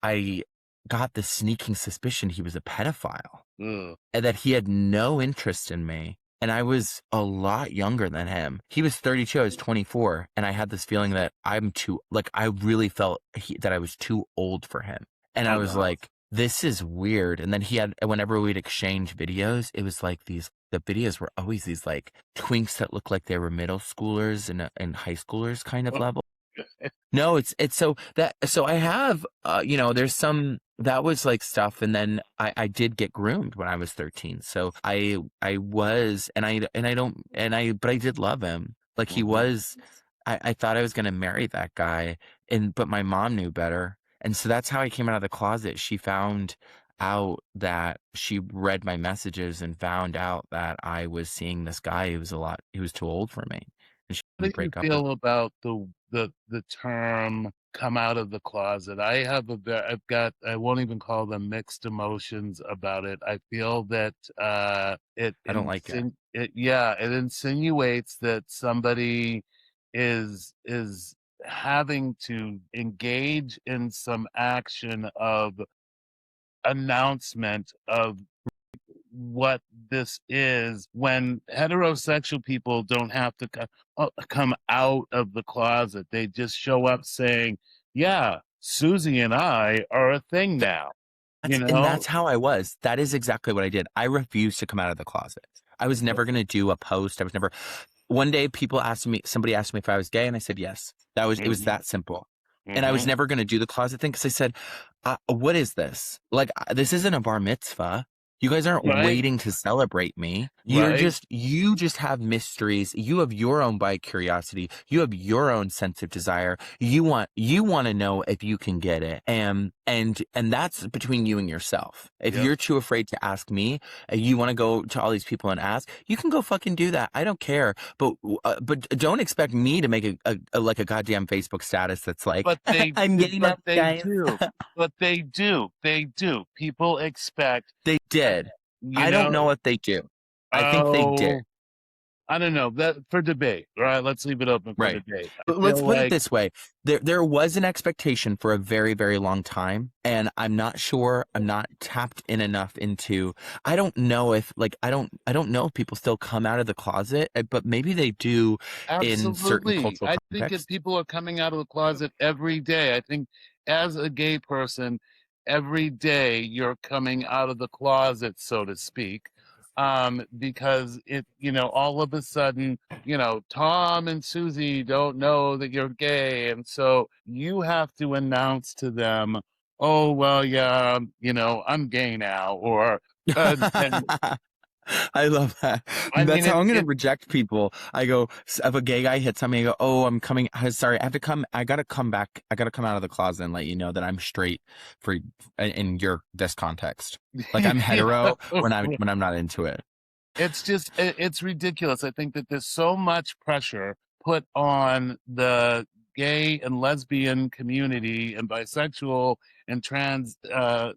Speaker 4: I got the sneaking suspicion he was a pedophile, and that he had no interest in me. And I was a lot younger than him. He was 32, I was 24. And I had this feeling that I really felt that I was too old for him. And I was like, this is weird. And then whenever we'd exchange videos, it was like the videos were always these like twinks that looked like they were middle schoolers and high schoolers kind of level. No, it's so I have, there's some, that was like stuff. And then I did get groomed when I was 13. So I was, but I did love him. Like he was, I thought I was going to marry that guy, but my mom knew better. And so that's how I came out of the closet. She found out that she read my messages and found out that I was seeing this guy who was too old for me. And she
Speaker 1: How do you
Speaker 4: break up
Speaker 1: feel about the term "come out of the closet"? I won't even call them mixed emotions about it. I feel that
Speaker 4: I don't like it.
Speaker 1: It insinuates that somebody is having to engage in some action of announcement of what this is, when heterosexual people don't have to come out of the closet. They just show up saying, yeah, Susie and I are a thing now.
Speaker 4: And that's how I was. That is exactly what I did. I refused to come out of the closet. I was never going to do a post. One day somebody asked me if I was gay, and I said yes. It was that simple. And I was never going to do the closet thing, because I said, what is this? Like, this isn't a bar mitzvah. You guys aren't waiting to celebrate me. You just have mysteries. You have your own bi-curiosity. You have your own sense of desire. You want to know if you can get it. And that's between you and yourself. If you're too afraid to ask me, and you want to go to all these people and ask, you can go fucking do that. I don't care. But don't expect me to make a goddamn Facebook status that's like, I'm getting up, guys.
Speaker 1: But they do. People expect.
Speaker 4: They did. I don't know what they do. I think they did.
Speaker 1: I don't know. That for debate, right? Let's leave it open for debate.
Speaker 4: Let's put it this way. There was an expectation for a very, very long time, and I'm not sure. I'm not tapped in enough into. I don't know if I don't know if people still come out of the closet, but maybe they do.
Speaker 1: Absolutely.
Speaker 4: In certain cultural
Speaker 1: I
Speaker 4: contexts.
Speaker 1: think that people are coming out of the closet every day. I think as a gay person, every day you're coming out of the closet, so to speak. Because all of a sudden, Tom and Susie don't know that you're gay. And so you have to announce to them, oh, well, yeah, I'm gay now. Or,
Speaker 4: I love that.
Speaker 1: I mean,
Speaker 4: That's how I'm going to reject people. I go, if a gay guy hits on me, I go, oh, I'm coming. Sorry, I have to come. I got to come back. I got to come out of the closet and let you know that I'm straight for in this context. Like I'm hetero when I'm not into it.
Speaker 1: it's just, it's ridiculous. I think that there's so much pressure put on the gay and lesbian community and bisexual and trans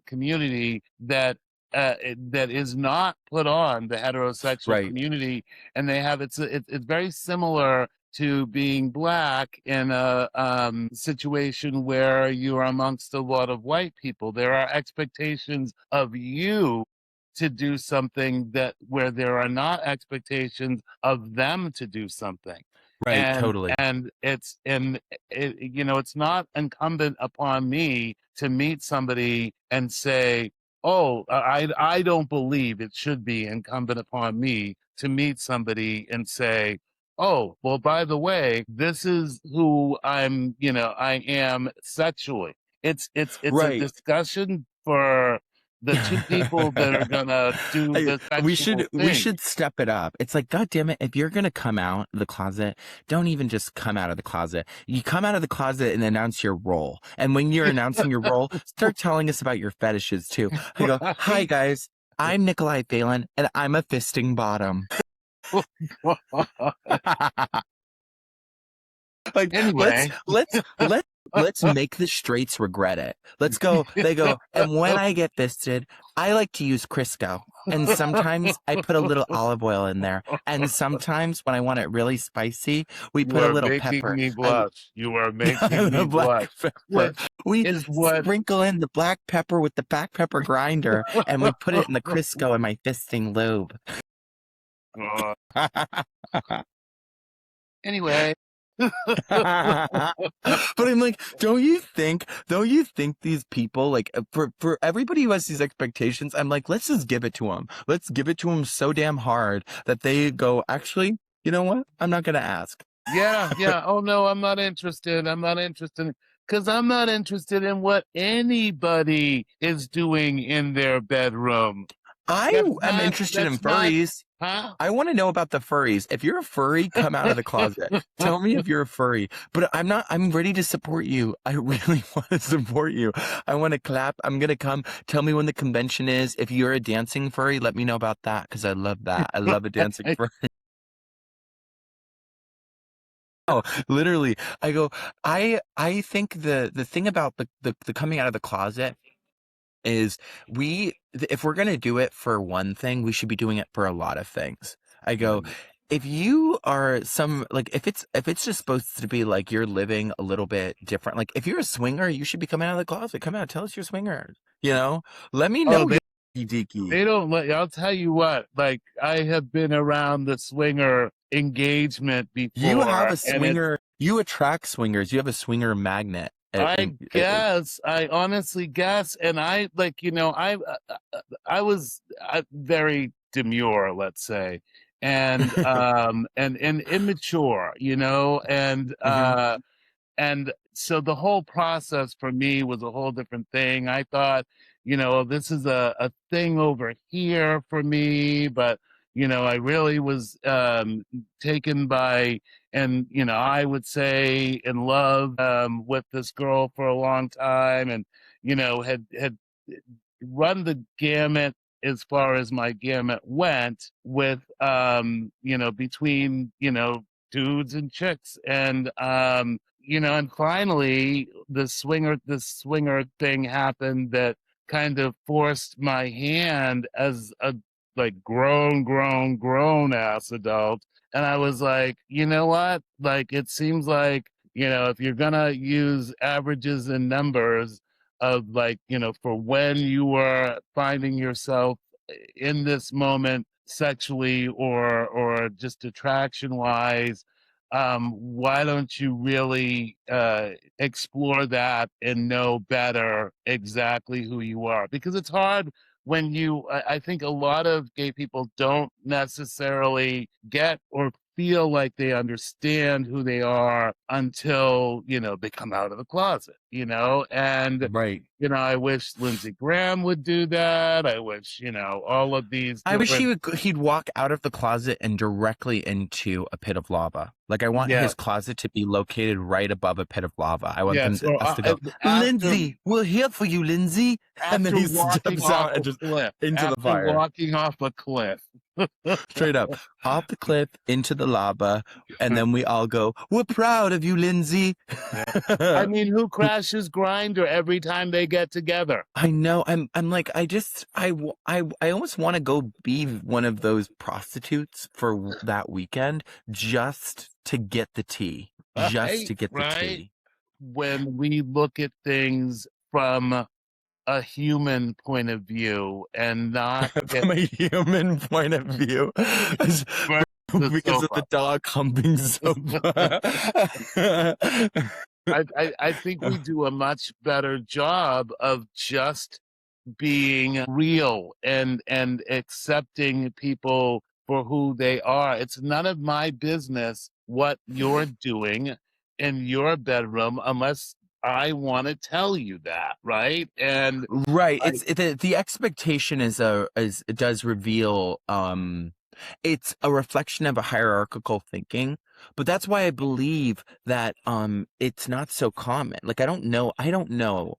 Speaker 1: community that that is not put on the heterosexual
Speaker 4: Right.
Speaker 1: community, and they have it's very similar to being black in a situation where you are amongst a lot of white people. There are expectations of you to do something that where there are not expectations of them to do something.
Speaker 4: Right. Totally.
Speaker 1: And it's you know, it's not incumbent upon me to meet somebody and say, oh, I don't believe it should be incumbent upon me to meet somebody and say, oh, well, by the way, this is who I'm, you know, I am sexually. It's a
Speaker 4: Right.
Speaker 1: discussion for the two people that are gonna do the sexual
Speaker 4: we
Speaker 1: thing.
Speaker 4: should step it up. It's like, God damn it, if you're gonna come out of the closet, don't even just come out of the closet. You come out of the closet and announce your role. And when you're announcing your role, start telling us about your fetishes too. I go, hi guys, I'm Nikolai Phelan and I'm a fisting bottom. Like,
Speaker 1: Anyway.
Speaker 4: let's make the straights regret it. Let's go. They go, and when I get fisted, I like to use Crisco. And sometimes I put a little olive oil in there. And sometimes when I want it really spicy, we put a little pepper.
Speaker 1: Me blush. You are making me blush.
Speaker 4: We sprinkle in the black pepper with the black pepper grinder, and we put it in the Crisco in my fisting lube.
Speaker 1: Anyway.
Speaker 4: But I'm like, don't you think these people, like, for everybody who has these expectations, I'm like, let's just give it to them. Let's give it to them so damn hard that they go, actually, you know what? I'm not going to ask.
Speaker 1: Yeah. Oh, no, I'm not interested. Because I'm not interested in what anybody is doing in their bedroom.
Speaker 4: I'm interested in furries.
Speaker 1: Huh?
Speaker 4: I want to know about the furries. If you're a furry, come out of the closet. Tell me if you're a furry. But I'm ready to support you. I really want to support you. I want to clap. I'm going to come. Tell me when the convention is. If you're a dancing furry, let me know about that because I love that. I love a dancing furry. Oh, literally. I go, I think the thing about the coming out of the closet is if we're going to do it for one thing, we should be doing it for a lot of things. I go, if you are if it's just supposed to be like you're living a little bit different, like if you're a swinger, you should be coming out of the closet. Come out, tell us you're a swinger. You know, let me know.
Speaker 1: They don't let you. I'll tell you what, like I have been around the swinger engagement before.
Speaker 4: You have a swinger, you attract swingers, you have a swinger magnet.
Speaker 1: I honestly guess. And I like, you know, I was very demure, let's say, and and immature, you know, and and so the whole process for me was a whole different thing. I thought, you know, this is a thing over here for me, but you know, I really was taken by, and you know, I would say in love with this girl for a long time, and you know, had run the gamut as far as my gamut went with you know, between, you know, dudes and chicks, and you know, and finally the swinger thing happened that kind of forced my hand as a like grown ass adult. And I was like, you know what? Like, it seems like, you know, if you're gonna use averages and numbers of like, you know, for when you are finding yourself in this moment sexually or just attraction wise, why don't you really explore that and know better exactly who you are? Because it's hard when I think a lot of gay people don't necessarily get or feel like they understand who they are until, you know, they come out of the closet. and,
Speaker 4: Right.
Speaker 1: I wish Lindsey Graham would do that. I wish, all of these
Speaker 4: I wish
Speaker 1: different,
Speaker 4: he'd walk out of the closet and directly into a pit of lava. Like, I want
Speaker 1: yeah,
Speaker 4: his closet to be located right above a pit of lava. I want
Speaker 1: yes, or
Speaker 4: us to go,
Speaker 1: after
Speaker 4: Lindsay, we're here for you, Lindsay. And then
Speaker 1: after
Speaker 4: he
Speaker 1: walking
Speaker 4: steps
Speaker 1: off
Speaker 4: out
Speaker 1: a
Speaker 4: and just
Speaker 1: cliff,
Speaker 4: into the
Speaker 1: after
Speaker 4: fire.
Speaker 1: walking off a cliff.
Speaker 4: Straight up. Off the cliff, into the lava. And then we all go, we're proud of you, Lindsay.
Speaker 1: I mean, who crashes Grinder every time they get together?
Speaker 4: I know. I'm like, I almost want to go be one of those prostitutes for that weekend just to get the tea. Just to get the tea.
Speaker 1: When we look at things from a human point of view and not
Speaker 4: From a human point of view. Because of the dog humping so
Speaker 1: I think we do a much better job of just being real and accepting people for who they are. It's none of my business what you're doing in your bedroom unless I want to tell you that, right? And
Speaker 4: right. The expectation is it does reveal it's a reflection of a hierarchical thinking, but that's why I believe that it's not so common. Like, I don't know. I know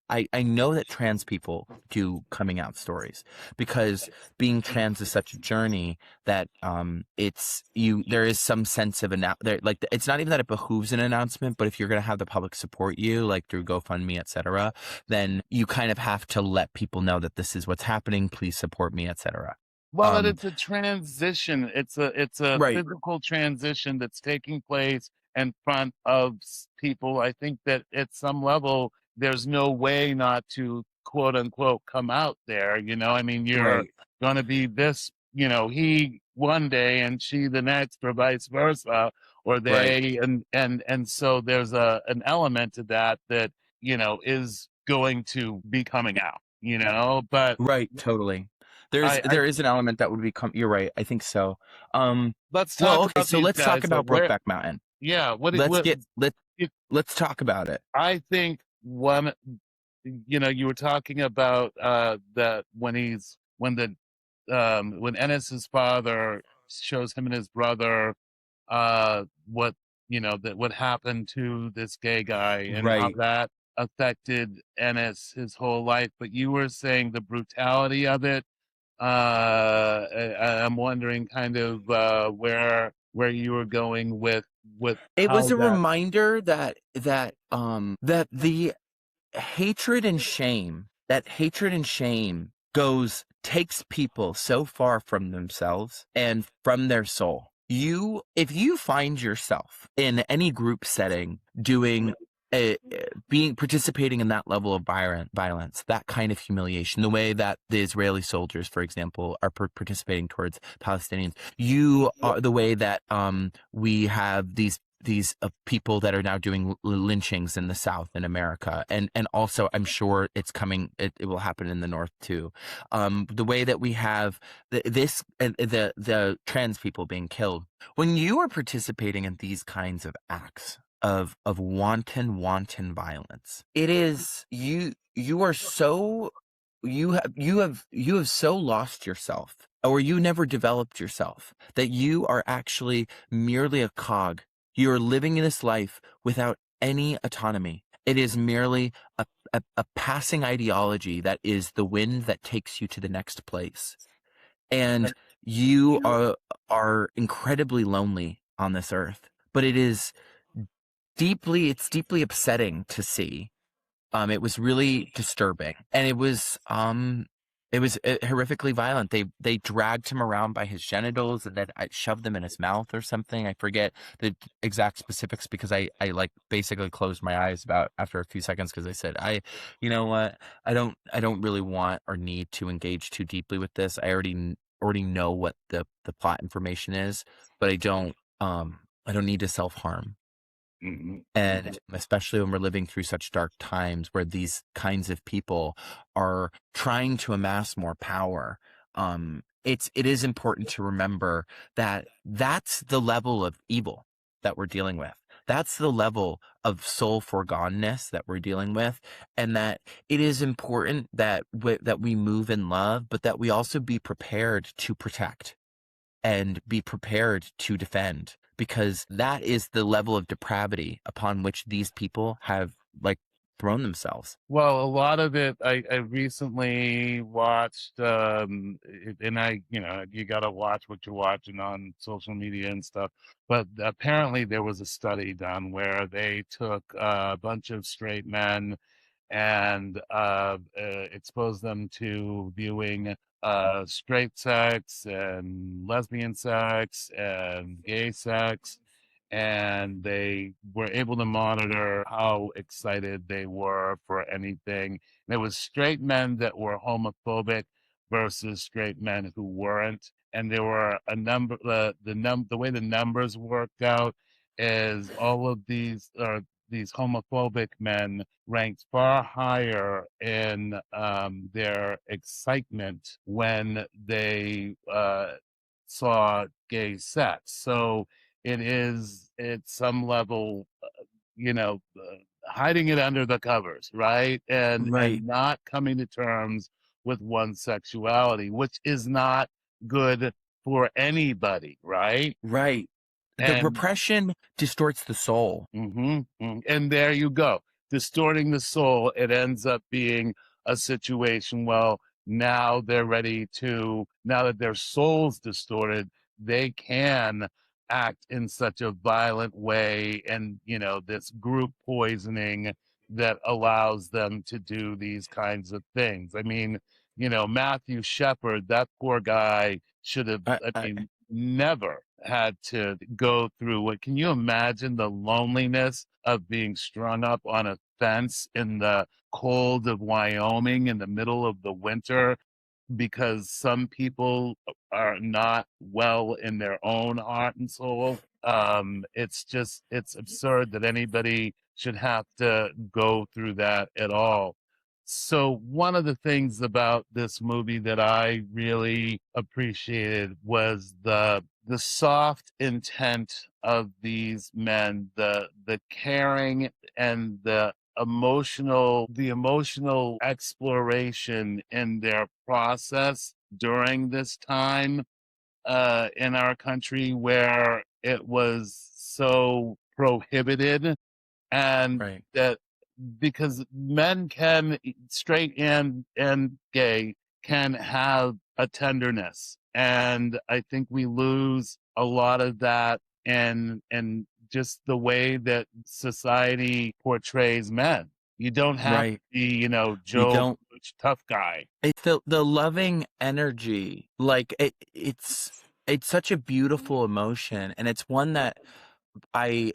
Speaker 4: that trans people do coming out stories, because being trans is such a journey that there is some sense of like, it's not even that it behooves an announcement, but if you're going to have the public support you, like through GoFundMe, etc., then you kind of have to let people know that this is what's happening. Please support me, etc.
Speaker 1: well, and it's a transition. It's a
Speaker 4: Right.
Speaker 1: physical transition that's taking place in front of people. I think that at some level, there's no way not to quote unquote come out there. I mean, you're
Speaker 4: Right.
Speaker 1: going to be this, he one day and she the next, or vice versa, or they, and so there's an element to that is going to be coming out. But
Speaker 4: Right, totally.
Speaker 1: I
Speaker 4: There is an element that would become. You're right. I think so.
Speaker 1: let's talk
Speaker 4: Well, okay.
Speaker 1: about
Speaker 4: So
Speaker 1: these
Speaker 4: let's talk
Speaker 1: guys.
Speaker 4: about Brokeback Mountain.
Speaker 1: Yeah,
Speaker 4: Let's talk about it.
Speaker 1: I think one, you were talking about that when Ennis's father shows him and his brother what that what happened to this gay guy and how
Speaker 4: Right.
Speaker 1: that affected Ennis his whole life. But you were saying the brutality of it. I'm wondering kind of where you were going with
Speaker 4: It was
Speaker 1: how
Speaker 4: a
Speaker 1: that.
Speaker 4: reminder that the hatred and shame takes people so far from themselves and from their soul. If you find yourself in any group setting doing participating in that level of violence, that kind of humiliation, the way that the Israeli soldiers, for example, are participating towards Palestinians, you are the way that we have these people that are now doing lynchings in the South in America, and also I'm sure it's coming. It will happen in the North too. The way that we have the trans people being killed. When you are participating in these kinds of acts of wanton violence, it is you are so you have so lost yourself, or you never developed yourself, that you are actually merely a cog. You are living this life without any autonomy. It is merely a passing ideology that is the wind that takes you to the next place. And you are incredibly lonely on this earth. But it's deeply upsetting to see. It was really disturbing, and it was horrifically violent. They dragged him around by his genitals and then I shoved them in his mouth or something. I forget the exact specifics, because I like basically closed my eyes about after a few seconds, because I said, you know what, I don't really want or need to engage too deeply with this. I already know what the plot information is, but I don't need to self-harm.
Speaker 1: Mm-hmm.
Speaker 4: And especially when we're living through such dark times where these kinds of people are trying to amass more power, it is important to remember that that's the level of evil that we're dealing with. That's the level of soul foregonness that we're dealing with, and that it is important that that we move in love, but that we also be prepared to protect and be prepared to defend, because that is the level of depravity upon which these people have like thrown themselves.
Speaker 1: Well, a lot of it, I recently watched, and you got to watch what you're watching on social media and stuff. But apparently, there was a study done where they took a bunch of straight men and expose them to viewing straight sex and lesbian sex and gay sex. And they were able to monitor how excited they were for anything. And it was straight men that were homophobic versus straight men who weren't. And there were a number, the way the numbers worked out is all of these homophobic men ranked far higher in their excitement when they saw gay sex. So it is at some level, hiding it under the covers, right? And
Speaker 4: Right.
Speaker 1: not coming to terms with one's sexuality, which is not good for anybody, right?
Speaker 4: Right. The
Speaker 1: And
Speaker 4: repression distorts the soul.
Speaker 1: And there you go. Distorting the soul, it ends up being a situation. Well, now they're ready to, now that their soul's distorted, they can act in such a violent way and, this group poisoning that allows them to do these kinds of things. I mean, Matthew Shepard, that poor guy should have,
Speaker 4: I
Speaker 1: never had to go through what. Can you imagine the loneliness of being strung up on a fence in the cold of Wyoming in the middle of the winter because some people are not well in their own heart and soul? It's absurd that anybody should have to go through that at all. So one of the things about this movie that I really appreciated was the soft intent of these men, the caring and the emotional exploration in their process during this time in our country where it was so prohibited, and
Speaker 4: right.
Speaker 1: that because men can, straight and gay, can have a tenderness, and I think we lose a lot of that and just the way that society portrays men. You don't have to
Speaker 4: Right.
Speaker 1: be,
Speaker 4: We
Speaker 1: Joe
Speaker 4: don't.
Speaker 1: tough guy.
Speaker 4: It's the loving energy. Like it's such a beautiful emotion, and it's one that I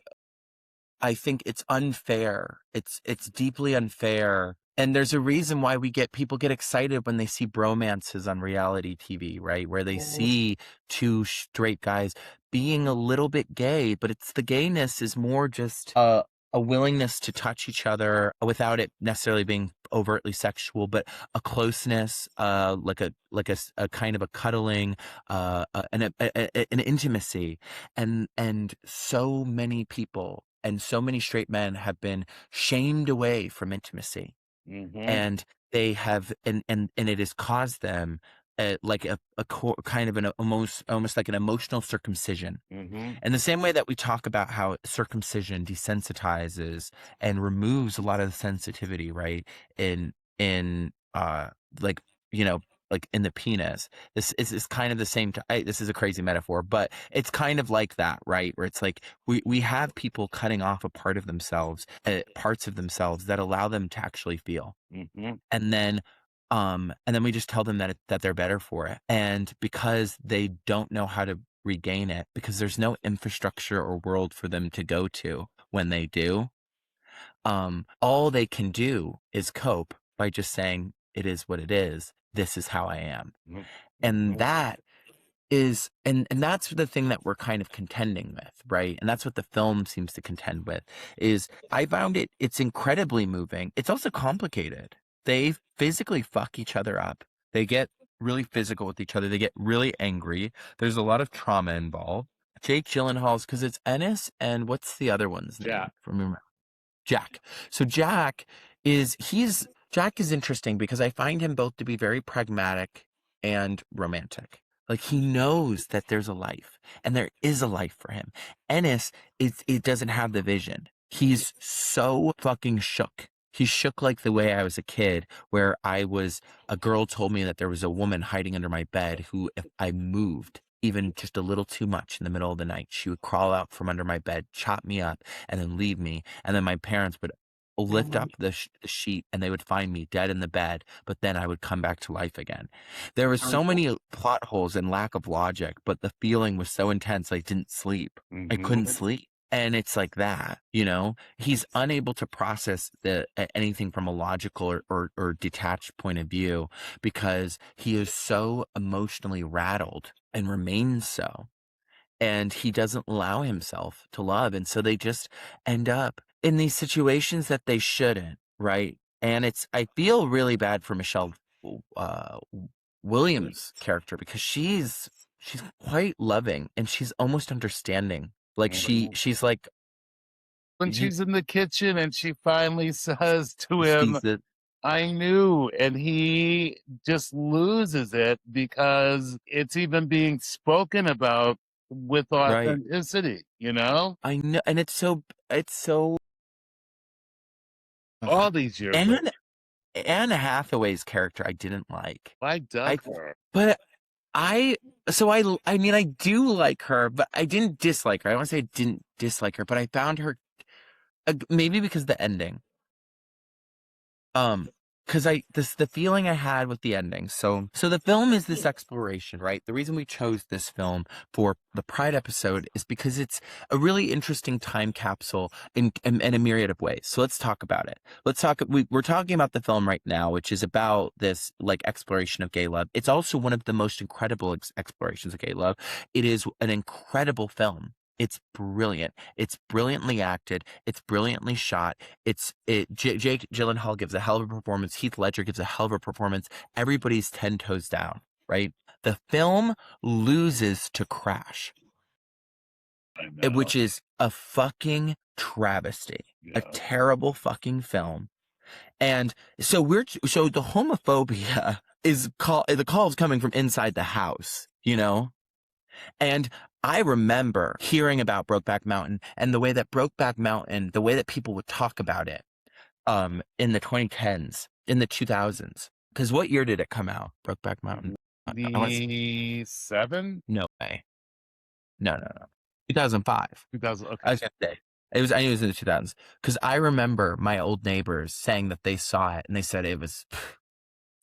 Speaker 4: I think it's unfair. It's deeply unfair. And there's a reason why people get excited when they see bromances on reality TV, right? Where they see two straight guys being a little bit gay, but it's the gayness is more just a willingness to touch each other without it necessarily being overtly sexual, but a closeness, a kind of a cuddling, an intimacy, and so many people and so many straight men have been shamed away from intimacy,
Speaker 1: Hmm.
Speaker 4: and they have, and it has caused them like kind of an almost like an emotional circumcision.
Speaker 1: Hmm.
Speaker 4: In the same way that we talk about how circumcision desensitizes and removes a lot of the sensitivity, right? In like you know like in the penis. This is kind of the same. This is a crazy metaphor, but it's kind of like that, right? Where it's like we have people cutting off a part of themselves, parts of themselves that allow them to actually feel,
Speaker 1: Hmm.
Speaker 4: and then we just tell them that they're better for it, and because they don't know how to regain it, because there's no infrastructure or world for them to go to when they do, all they can do is cope by just saying, it is what it is, this is how I am. And that is, and that's the thing that we're kind of contending with, right? And that's what the film seems to contend with. Is I found it's incredibly moving. It's also complicated. They physically fuck each other up. They get really physical with each other. They get really angry. There's a lot of trauma involved. Jake Gyllenhaal's, because it's Ennis and what's the other one's name?
Speaker 1: Jack.
Speaker 4: Remember? Jack. So Jack is interesting because I find him both to be very pragmatic and romantic. Like he knows that there's a life and there is a life for him. Ennis, it doesn't have the vision. He's so fucking shook. He's shook like the way I was a kid, where a girl told me that there was a woman hiding under my bed who, if I moved even just a little too much in the middle of the night, she would crawl out from under my bed, chop me up, and then leave me. And then my parents would lift up the sheet and they would find me dead in the bed, but then I would come back to life again. There was so many plot holes and lack of logic, but the feeling was so intense I didn't sleep. I couldn't sleep. And it's like that, you know, he's unable to process anything from a logical or detached point of view because he is so emotionally rattled and remains so. And he doesn't allow himself to love. And so they just end up in these situations that they shouldn't, right? And I feel really bad for Michelle Williams' character because she's quite loving and she's almost understanding. Like she's like,
Speaker 1: when she's in the kitchen and she finally says to him, I knew, and he just loses it because it's even being spoken about with authenticity, you know?
Speaker 4: I know, and it's so
Speaker 1: all these years.
Speaker 4: Anne Hathaway's character I didn't like.
Speaker 1: I dug her.
Speaker 4: But I mean, I do like her, but I didn't dislike her. I don't want to say I didn't dislike her, but I found her, maybe because of the ending. Because the feeling I had with the ending. So the film is this exploration, right? The reason we chose this film for the Pride episode is because it's a really interesting time capsule in a myriad of ways. So let's talk about it. We're talking about the film right now, which is about this like exploration of gay love. It's also one of the most incredible explorations of gay love. It is an incredible film. It's brilliant. It's brilliantly acted. It's brilliantly shot. Jake Gyllenhaal gives a hell of a performance. Heath Ledger gives a hell of a performance. Everybody's 10 toes down, right? The film loses to Crash, which is a fucking travesty, a terrible fucking film. And so the homophobia the call is coming from inside the house, you know? And I remember hearing about Brokeback Mountain and the way that the way that people would talk about it in the 2010s, in the 2000s. Because what year did it come out, Brokeback Mountain?
Speaker 1: 97?
Speaker 4: No way. No. 2005.
Speaker 1: 2000, okay.
Speaker 4: I was going to say. I knew it was in the 2000s. Because I remember my old neighbors saying that they saw it and they said it was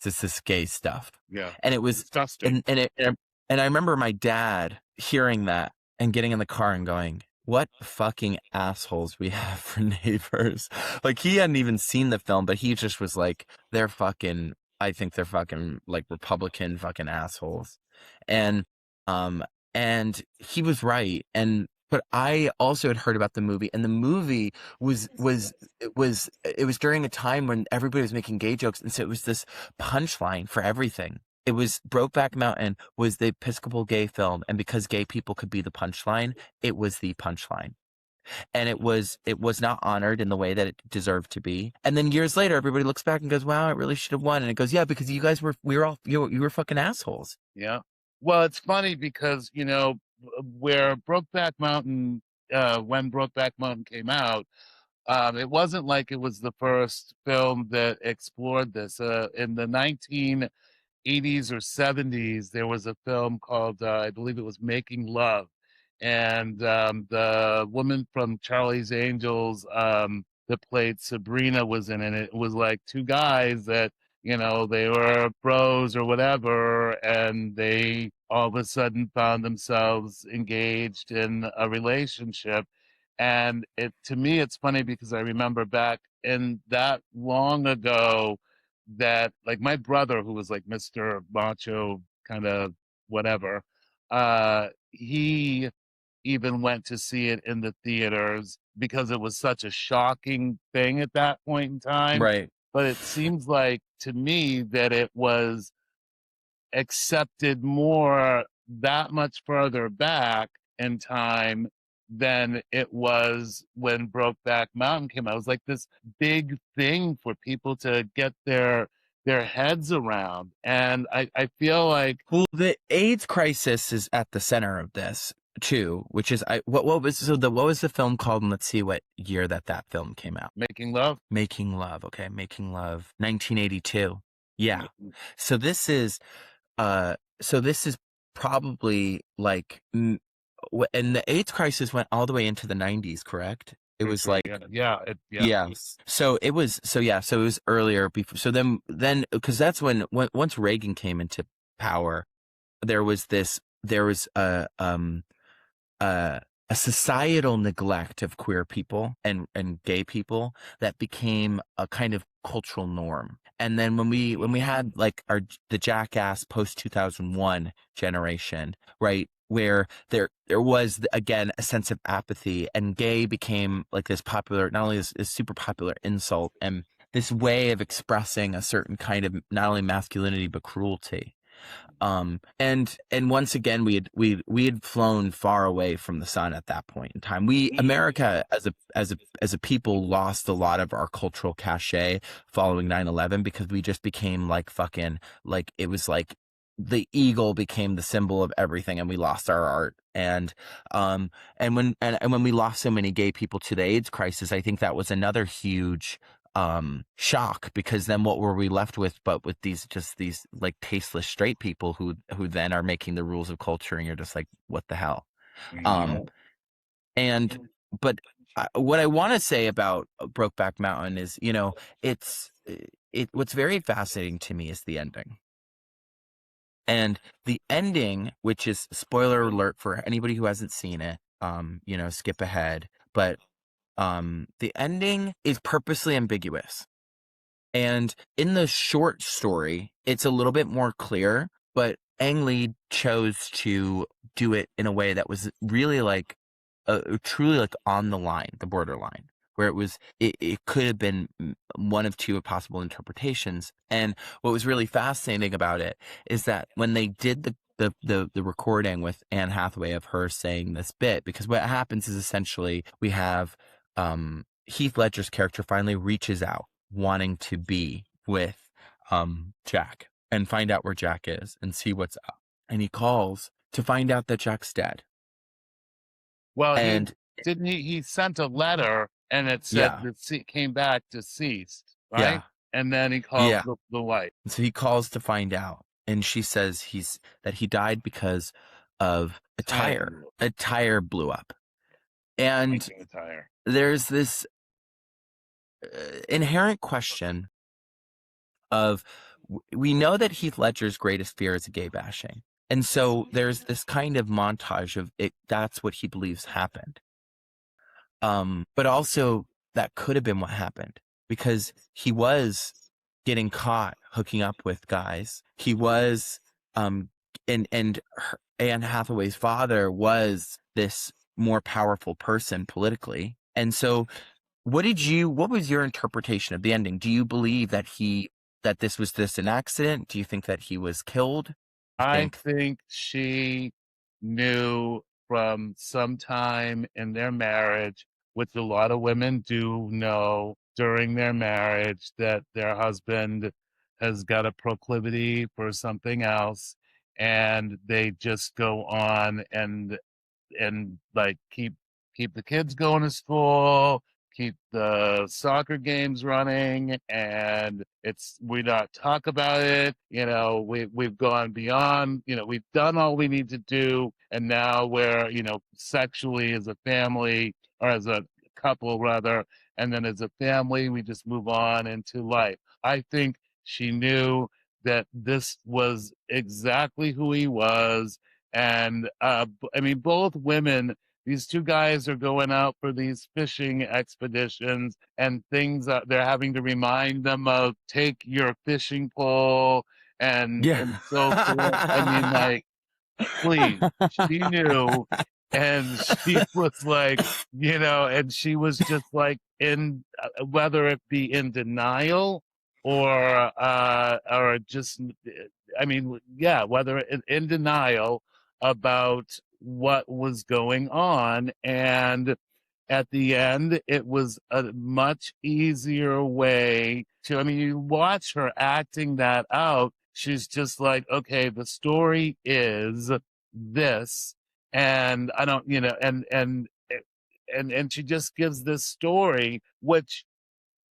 Speaker 4: just this gay stuff.
Speaker 1: Yeah.
Speaker 4: And it was
Speaker 1: disgusting.
Speaker 4: And I remember my dad hearing that and getting in the car and going, what fucking assholes we have for neighbors. Like he hadn't even seen the film, but he just was like, I think they're fucking like Republican fucking assholes. And he was right. But I also had heard about the movie, and the movie was during a time when everybody was making gay jokes. And so it was this punchline for everything. It was Brokeback Mountain was the Episcopal gay film, and because gay people could be the punchline, it was the punchline. And it was not honored in the way that it deserved to be. And then years later, everybody looks back and goes, wow, it really should have won. And it goes, yeah, because you guys you were fucking assholes.
Speaker 1: Yeah. Well, it's funny because, you know, where Brokeback Mountain, when Brokeback Mountain came out, it wasn't like it was the first film that explored this. In the 1980s or 70s, there was a film called, I believe it was Making Love. And the woman from Charlie's Angels that played Sabrina was in it. It was like two guys that, you know, they were bros or whatever, and they all of a sudden found themselves engaged in a relationship. And to me, it's funny because I remember back in that long ago that like my brother, who was like Mr. Macho kind of whatever, he even went to see it in the theaters because it was such a shocking thing at that point in time.
Speaker 4: Right.
Speaker 1: But it seems like to me that it was accepted more that much further back. in time than it was when Brokeback Mountain came out. It was like this big thing for people to get their heads around. And I feel like
Speaker 4: Well, the AIDS crisis is at the center of this too, which is what was the film called? And let's see what year that film came out.
Speaker 1: Making Love.
Speaker 4: Making Love. Okay, Making Love, 1982. Yeah. So this is probably like, and the AIDS crisis went all the way into the 90s, correct? It was like, So it was earlier before. So then, because that's when once Reagan came into power, there was a societal neglect of queer people and gay people that became a kind of cultural norm. And then when we had like the jackass post 2001 generation, right, where there was again a sense of apathy, and gay became like this popular, not only this super popular insult and this way of expressing a certain kind of not only masculinity but cruelty. And once again, we had flown far away from the sun at that point in time. America as a people lost a lot of our cultural cachet following 9/11 because we just became like fucking, like, it was like the eagle became the symbol of everything, and we lost our art. And when we lost so many gay people to the AIDS crisis, I think that was another huge shock, because then what were we left with but with these like tasteless straight people who then are making the rules of culture, and you're just like, what the hell? But what I want to say about Brokeback Mountain is, what's very fascinating to me is the ending. And the ending, which is spoiler alert for anybody who hasn't seen it, skip ahead, but the ending is purposely ambiguous. And in the short story, it's a little bit more clear, but Ang Lee chose to do it in a way that was really like truly like on the line, the borderline, where it could have been one of two possible interpretations. And what was really fascinating about it is that when they did the recording with Anne Hathaway of her saying this bit, because what happens is essentially we have Heath Ledger's character finally reaches out wanting to be with Jack and find out where Jack is and see what's up. And he calls to find out that Jack's dead.
Speaker 1: Well, he sent a letter and it said that it came back deceased, right? Yeah. And then he calls the wife.
Speaker 4: So he calls to find out, and she says that he died because of a tire. A tire blew up. And there's this inherent question of, we know that Heath Ledger's greatest fear is gay bashing. And so there's this kind of montage of it. That's what he believes happened. But also that could have been what happened, because he was getting caught hooking up with guys. He was, and Anne Hathaway's father was this more powerful person politically. And so what was your interpretation of the ending? Do you believe that this was just an accident? Do you think that he was killed?
Speaker 1: I think she knew from some time in their marriage, which a lot of women do know during their marriage, that their husband has got a proclivity for something else, and they just go on and like keep the kids going to school, keep the soccer games running, and we not talk about it. We've gone beyond, we've done all we need to do, and now we're, sexually as a family, or as a couple rather, and then as a family, we just move on into life. I think she knew that this was exactly who he was. And both women, these two guys are going out for these fishing expeditions, and things they're having to remind them of, take your fishing pole and so forth. Like, please, she knew, and she was like, and she was just like in, whether it be in denial or just, whether in denial about what was going on. And at the end, it was a much easier way to, I mean, you watch her acting that out. She's just like, okay, the story is this. And I don't, and she just gives this story, which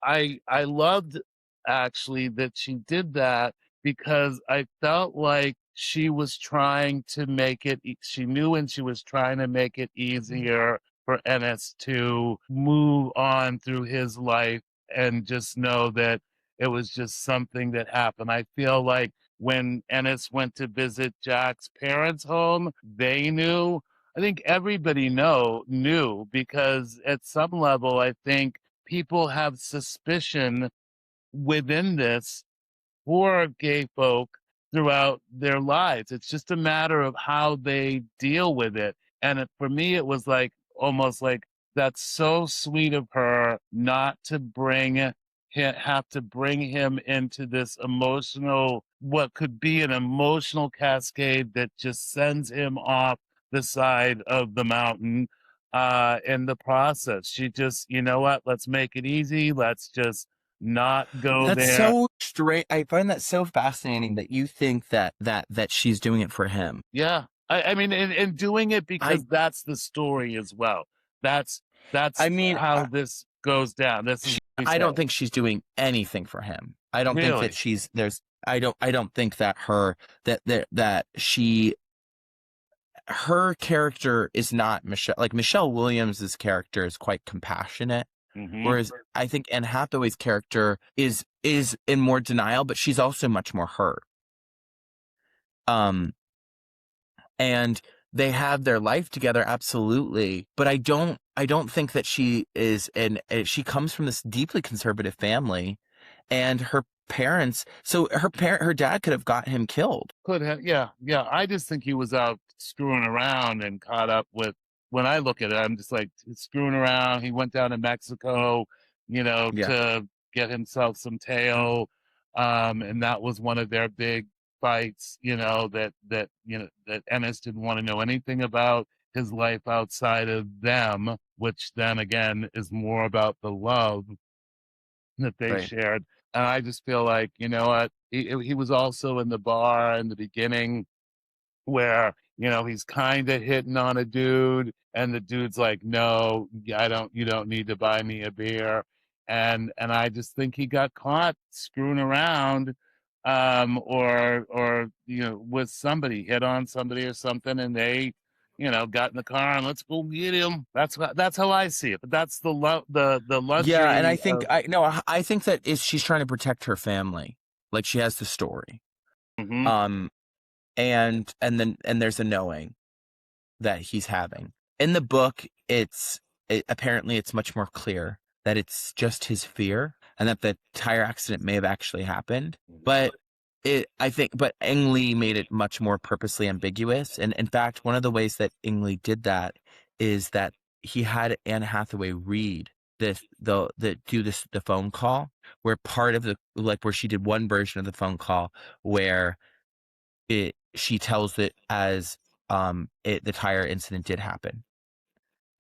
Speaker 1: I loved actually that she did that because I felt like she was trying to make it, she knew when she was trying to make it easier for Ennis to move on through his life and just know that it was just something that happened. I feel like when Ennis went to visit Jack's parents' home, they knew. I think everybody knew because at some level, I think people have suspicion within this for gay folk throughout their lives. It's just a matter of how they deal with it. And for me, it was like almost like that's so sweet of her not to have to bring him into this emotional, what could be an emotional cascade that just sends him off the side of the mountain in the process. She just, you know what, let's make it easy. Let's just not go
Speaker 4: That's
Speaker 1: there.
Speaker 4: so straight. I find that so fascinating that you think that she's doing it for him.
Speaker 1: Yeah. I mean, and doing it because that's the story as well. That's
Speaker 4: I mean,
Speaker 1: how this goes down. This is
Speaker 4: I don't think she's doing anything for him. I don't think that
Speaker 1: Really?
Speaker 4: I don't think that her character is not Michelle. Like Michelle Williams's character is quite compassionate.
Speaker 1: Mhm.
Speaker 4: Whereas I think Anne Hathaway's character is in more denial, but she's also much more hurt. And they have their life together, absolutely. But I don't think that she is, and she comes from this deeply conservative family, and her parents. So her dad could have got him killed.
Speaker 1: Could have, yeah. I just think he was out screwing around and caught up with. When I look at it, I'm just like screwing around. He went down to Mexico,
Speaker 4: Yeah.
Speaker 1: to get himself some tail, and that was one of their big fights. That Ennis didn't want to know anything about his life outside of them, which then again is more about the love that they
Speaker 4: Right.
Speaker 1: shared. And I just feel like, you know what, he was also in the bar in the beginning where, he's kind of hitting on a dude and the dude's like, no, you don't need to buy me a beer. And I just think he got caught screwing around, or with somebody, hit on somebody or something, and they, got in the car and let's go get him. That's how I see it. But that's the luxury.
Speaker 4: Yeah, and I think I think that she's trying to protect her family. Like she has the story.
Speaker 1: Mhm.
Speaker 4: And then there's a knowing that he's having. In the book, apparently it's much more clear that it's just his fear and that the tire accident may have actually happened. But but Ang Lee made it much more purposely ambiguous. And in fact, one of the ways that Ang Lee did that is that he had Anne Hathaway read the phone call, where part of where she did one version of the phone call where she tells it as the tire incident did happen.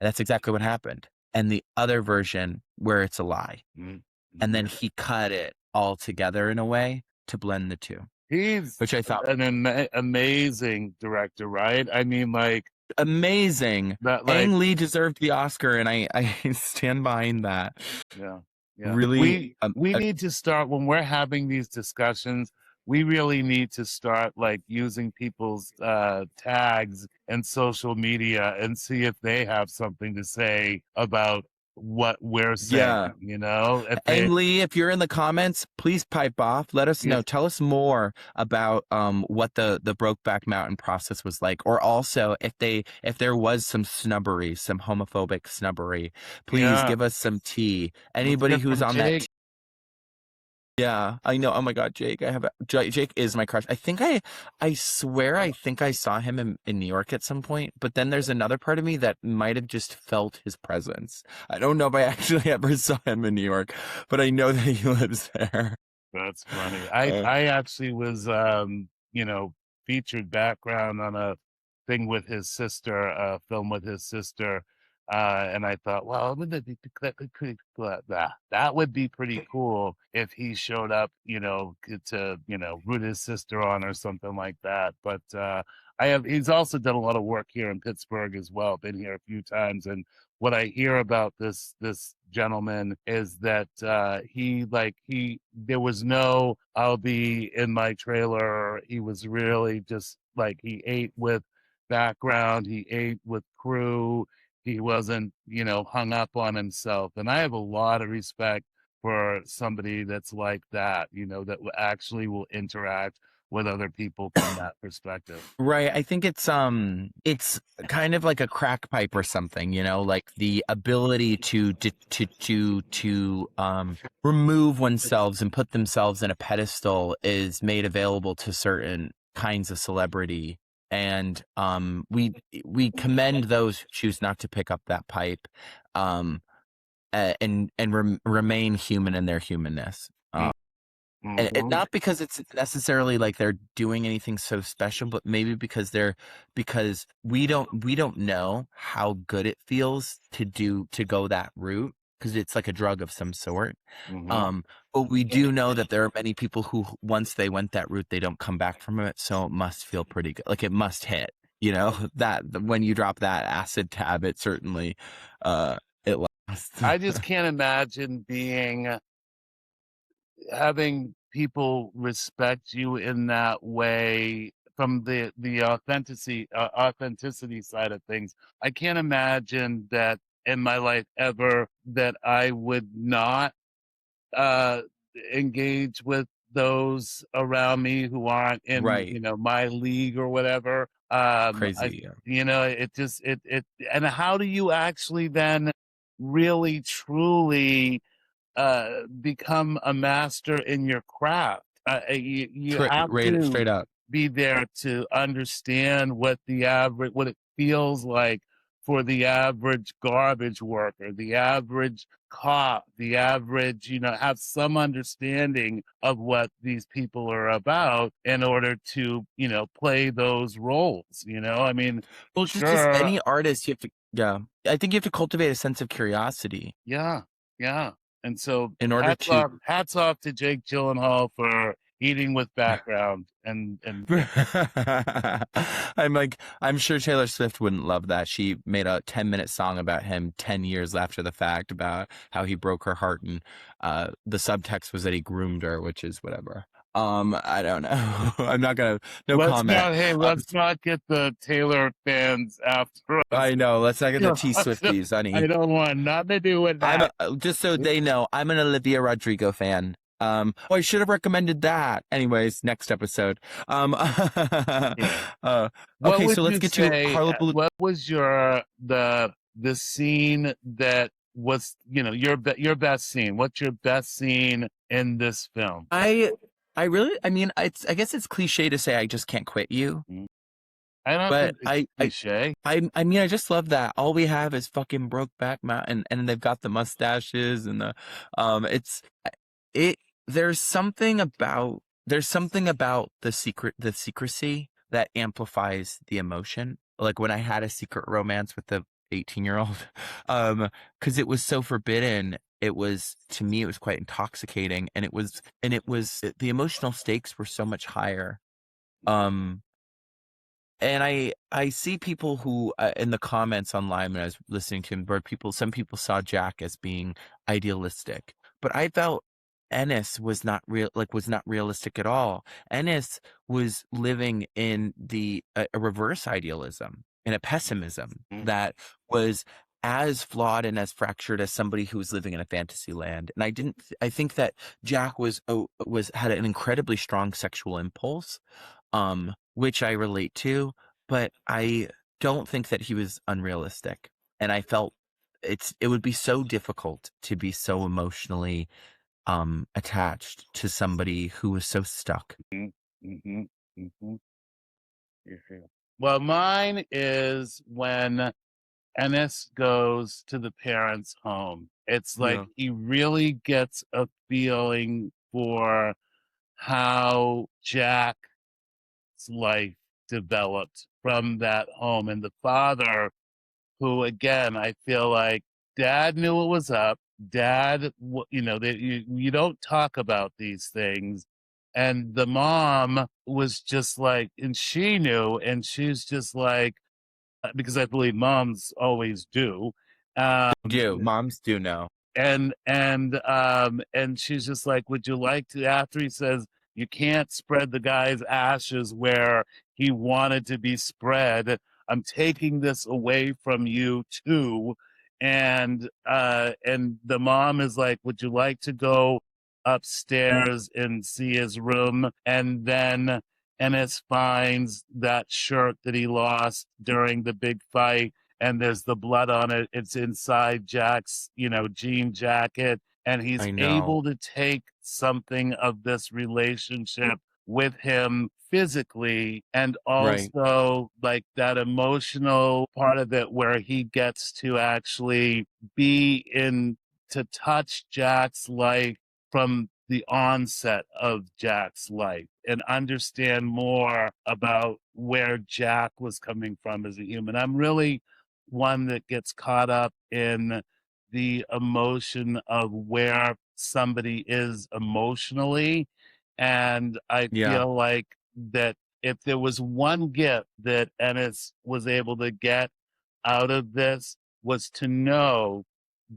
Speaker 4: And that's exactly what happened. And the other version where it's a lie.
Speaker 1: Mm-hmm.
Speaker 4: And then he cut it all together in a way to blend the two.
Speaker 1: Which I thought an amazing director, right? I mean, like
Speaker 4: amazing. Ang Lee deserved the Oscar, and I stand behind that.
Speaker 1: Yeah.
Speaker 4: Really,
Speaker 1: we need to start when we're having these discussions. We really need to start like using people's tags and social media and see if they have something to say about what we're saying.
Speaker 4: Ang Lee, if you're in the comments, please pipe off. Let us know. Tell us more about what the Brokeback Mountain process was like, or also if there was some snubbery, some homophobic snubbery. Please give us some tea. Anybody who's on that. Yeah, I know. Oh my God, Jake! Jake is my crush. I swear, I think I saw him in New York at some point. But then there's another part of me that might have just felt his presence. I don't know if I actually ever saw him in New York, but I know that he lives there.
Speaker 1: That's funny. I actually was, featured background on a thing with his sister, a film with his sister. And I thought, well, wouldn't that be that would be pretty cool if he showed up, to root his sister on or something like that. But he's also done a lot of work here in Pittsburgh as well. Been here a few times, and what I hear about this gentleman is that there was no I'll be in my trailer. He was really just like he ate with background, he ate with crew. He wasn't, hung up on himself. And I have a lot of respect for somebody that's like that, that actually will interact with other people from that perspective.
Speaker 4: Right. I think it's kind of like a crack pipe or something, like the ability to remove oneself and put themselves in a pedestal is made available to certain kinds of celebrity. And we commend those who choose not to pick up that pipe, and remain human in their humanness. And not because it's necessarily like they're doing anything so special, but maybe because we don't know how good it feels to go that route, because it's like a drug of some sort. But we do know that there are many people who, once they went that route, they don't come back from it. So it must feel pretty good. Like it must hit, that when you drop that acid tab, it certainly, it lasts.
Speaker 1: I just can't imagine having people respect you in that way from the authenticity side of things. I can't imagine that in my life ever that I would not engage with those around me who aren't in
Speaker 4: Right.
Speaker 1: my league or whatever.
Speaker 4: Crazy.
Speaker 1: And how do you actually then really truly become a master in your craft? You have to
Speaker 4: Straight up.
Speaker 1: be there to understand what it feels like for the average garbage worker, the average cop, the average, have some understanding of what these people are about in order to, play those roles, I mean,
Speaker 4: Well,
Speaker 1: sure.
Speaker 4: just any artist, you have to, yeah. I think you have to cultivate a sense of curiosity.
Speaker 1: Yeah. Yeah. And so
Speaker 4: in order to
Speaker 1: hats off to Jake Gyllenhaal for eating with background and
Speaker 4: I'm sure Taylor Swift wouldn't love that. She made a 10-minute song about him 10 years after the fact, about how he broke her heart, and the subtext was that he groomed her, which is whatever. I don't know. I'm not gonna comment.
Speaker 1: Let's not get the Taylor fans after us.
Speaker 4: I know. Let's not get the T Swifties, honey.
Speaker 1: I don't want nothing to do with that.
Speaker 4: Just so they know, I'm an Olivia Rodrigo fan. I should have recommended that. Anyways, next episode. Okay, so let's get to Carla Blue.
Speaker 1: What was the scene that was, your best scene? What's your best scene in this film?
Speaker 4: I guess it's cliche to say I just can't quit you.
Speaker 1: I don't think it's cliche.
Speaker 4: I just love that all we have is fucking Brokeback Mountain, and they've got the mustaches and there's something about the secrecy that amplifies the emotion. Like when I had a secret romance with the 18-year-old, because it was so forbidden. To me, it was quite intoxicating, and the emotional stakes were so much higher. And I see people who in the comments online when I was listening to him, where some people saw Jack as being idealistic, but I felt Ennis was not realistic at all. Ennis was living in a reverse idealism and a pessimism that was as flawed and as fractured as somebody who was living in a fantasy land. And I think that Jack had an incredibly strong sexual impulse, which I relate to, but I don't think that he was unrealistic. And I felt it would be so difficult to be so emotionally attached to somebody who was so stuck.
Speaker 1: Well, mine is when Ennis goes to the parents' home. It's like he really gets a feeling for how Jack's life developed from that home. And the father, who again, I feel like dad knew what was up. Dad, you don't talk about these things. And the mom was just like, and she knew, and she's just like, because I believe moms always do.
Speaker 4: Moms do know.
Speaker 1: And she's just like, would you like to, after he says you can't spread the guy's ashes where he wanted to be spread, I'm taking this away from you too. And the mom is like, would you like to go upstairs and see his room? And then Ennis finds that shirt that he lost during the big fight, and there's the blood on it. It's inside Jack's, jean jacket. And he's able to take something of this relationship with him physically, and also like that emotional part of it where he gets to actually to touch Jack's life from the onset of Jack's life and understand more about where Jack was coming from as a human. I'm really one that gets caught up in the emotion of where somebody is emotionally. And I feel like that if there was one gift that Ennis was able to get out of this, was to know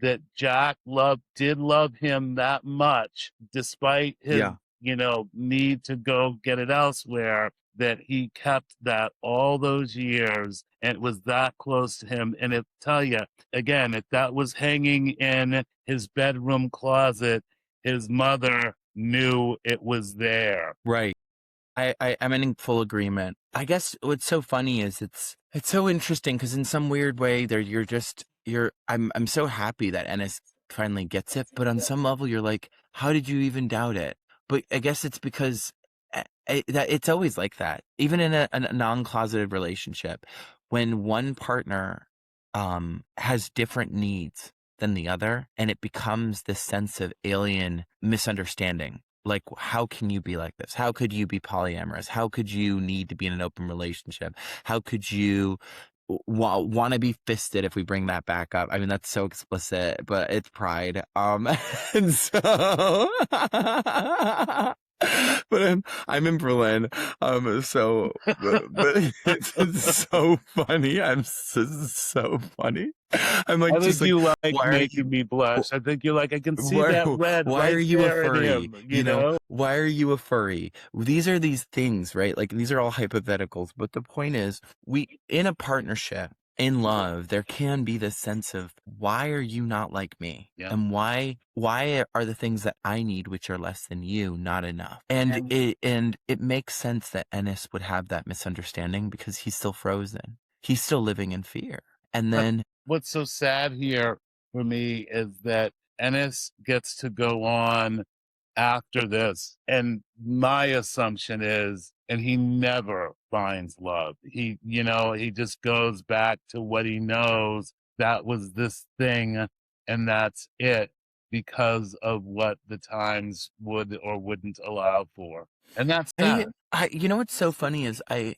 Speaker 1: that Jack did love him that much, despite his, need to go get it elsewhere, that he kept that all those years and it was that close to him. And tell you again, if that was hanging in his bedroom closet, his mother knew it was there.
Speaker 4: Right. I'm in full agreement. I guess what's so funny is it's so interesting because in some weird way I'm so happy that Ennis finally gets it, but on some level you're like, how did you even doubt it? But I guess it's because that it's always like that, even in a non-closeted relationship, when one partner has different needs than the other, and it becomes this sense of alien misunderstanding. Like, how can you be like this? How could you be polyamorous? How could you need to be in an open relationship? How could you want to be fisted, if we bring that back up? I mean, that's so explicit, but it's pride. And so, but I'm in Berlin. But it's so funny. So funny. I'm like,
Speaker 1: I think you like making me blush. I think you're like, I can see that red.
Speaker 4: Why are you a furry?
Speaker 1: You know?
Speaker 4: Why are you a furry? These are these things, right? Like, these are all hypotheticals. But the point is, in a partnership, in love, there can be this sense of, why are you not like me?
Speaker 1: Yeah.
Speaker 4: And why are the things that I need, which are less than you, not enough? And it makes sense that Ennis would have that misunderstanding because he's still frozen. He's still living in fear. And then
Speaker 1: what's so sad here for me is that Ennis gets to go on after this. And my assumption is, and he never finds love. He just goes back to what he knows. That was this thing, and that's it, because of what the times would or wouldn't allow for. And that's sad.
Speaker 4: What's so funny is I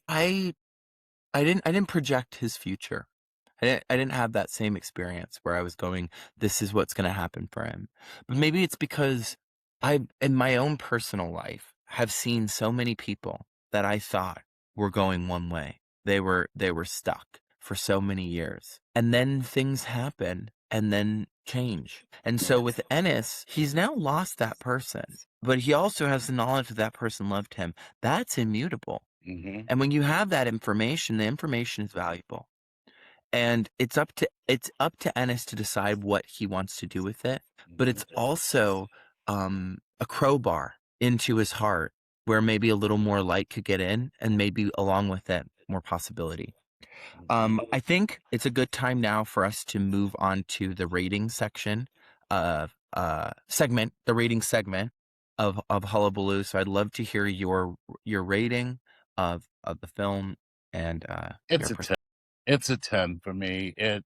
Speaker 4: didn't project his future. I didn't have that same experience where I was going, this is what's going to happen for him. But maybe it's because I, in my own personal life, have seen so many people that I thought were going one way. They were stuck for so many years. And then things happen and then change. And so with Ennis, he's now lost that person, but he also has the knowledge that person loved him. That's immutable.
Speaker 1: Mm-hmm.
Speaker 4: And when you have that information, the information is valuable. And it's up to Ennis to decide what he wants to do with it. But it's also a crowbar into his heart where maybe a little more light could get in, and maybe along with it, more possibility. I think it's a good time now for us to move on to the rating section of the rating segment of Hullabaloo. So I'd love to hear your rating of the film and
Speaker 1: it's a 10. It's a 10 for me. It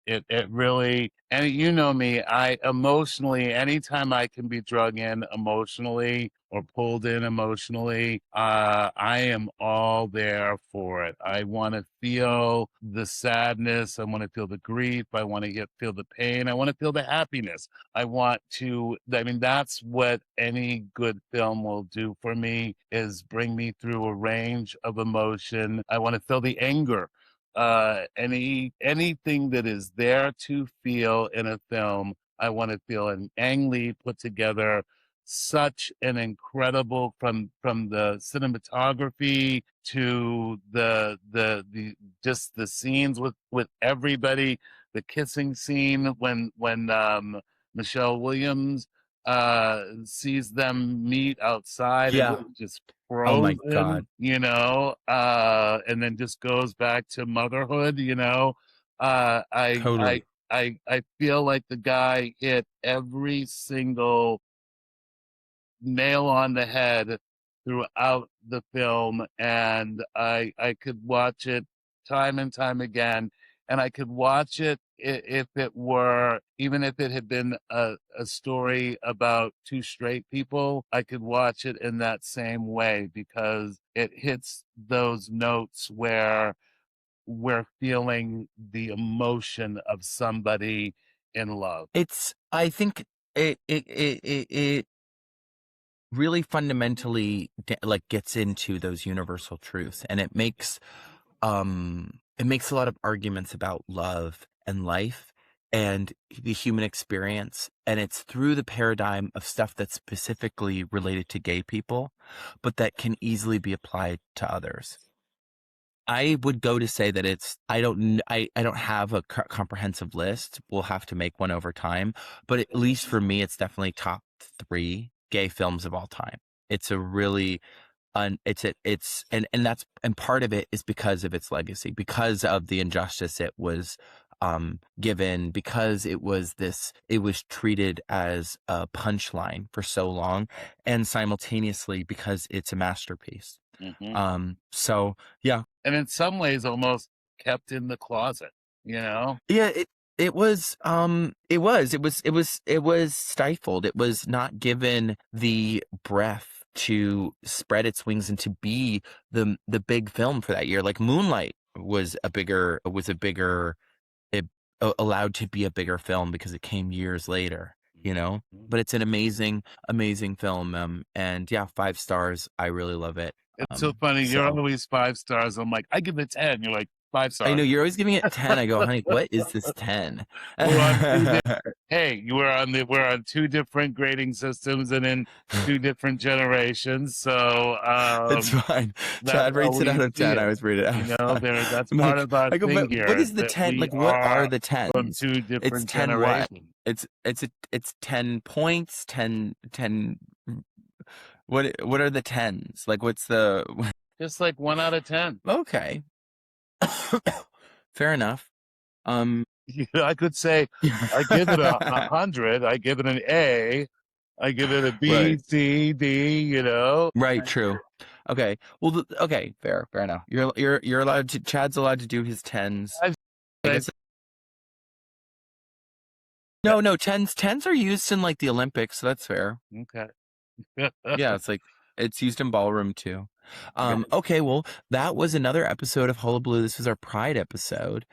Speaker 1: really, and you know me, I emotionally, anytime I can be drug in emotionally or pulled in emotionally, I am all there for it. I want to feel the sadness. I want to feel the grief. I want to feel the pain. I want to feel the happiness. I mean, that's what any good film will do for me, is bring me through a range of emotion. I want to feel the anger. Anything that is there to feel in a film, I want to feel. And Ang Lee put together such an incredible, from the cinematography to the just the scenes with everybody, the kissing scene when Michelle Williams sees them meet outside and
Speaker 4: Yeah.
Speaker 1: just
Speaker 4: Oh my
Speaker 1: frozen,
Speaker 4: God.
Speaker 1: and then just goes back to motherhood, uh, I,
Speaker 4: Totally.
Speaker 1: I feel like the guy hit every single nail on the head throughout the film, and I could watch it time and time again, and I could watch it if it were, even if it had been a story about two straight people, I could watch it in that same way, because it hits those notes where we're feeling the emotion of somebody in love.
Speaker 4: I think it really fundamentally like gets into those universal truths, and it makes a lot of arguments about love and life and the human experience, and it's through the paradigm of stuff that's specifically related to gay people, but that can easily be applied to others. I would go to say that I don't have a comprehensive list. We'll have to make one over time, but at least for me, it's definitely top 3 gay films of all time. It's a really and part of it is because of its legacy, because of the injustice it was given, because it was treated as a punchline for so long, and simultaneously because it's a masterpiece. So yeah.
Speaker 1: And in some ways almost kept in the closet,
Speaker 4: Yeah, it was stifled. It was not given the breath to spread its wings and to be the big film for that year. Like Moonlight was it allowed to be a bigger film because it came years later, but it's an amazing film. And yeah, 5 stars. I really love it.
Speaker 1: It's so funny. You're always 5 stars. I'm like, I give it 10. You're like, 5 stars.
Speaker 4: I know you're always giving it 10. I go, honey, what is this 10?
Speaker 1: Hey, we're on 2 different grading systems and in 2 different generations. So
Speaker 4: it's fine. Chad rates it out of 10. I always rate it out of 5.
Speaker 1: That's part of our thing here.
Speaker 4: What is the 10? Like, what are the 10s?
Speaker 1: From 2 different
Speaker 4: it's 10
Speaker 1: generations.
Speaker 4: What? It's 10 points, 10. What are the 10s? Like, what's the...
Speaker 1: Just like 1 out of 10.
Speaker 4: Okay. Fair enough.
Speaker 1: I could say I give it 100. I give it an A. I give it a B,
Speaker 4: right.
Speaker 1: C, D.
Speaker 4: Right. True. Okay. Well. Okay. Fair enough. You're allowed to. Chad's allowed to do his 10s. I guess. No. 10s are used in like the Olympics, so that's fair.
Speaker 1: Okay.
Speaker 4: Yeah, it's used in ballroom too. Okay, well, that was another episode of Hullabaloo. This was our Pride episode.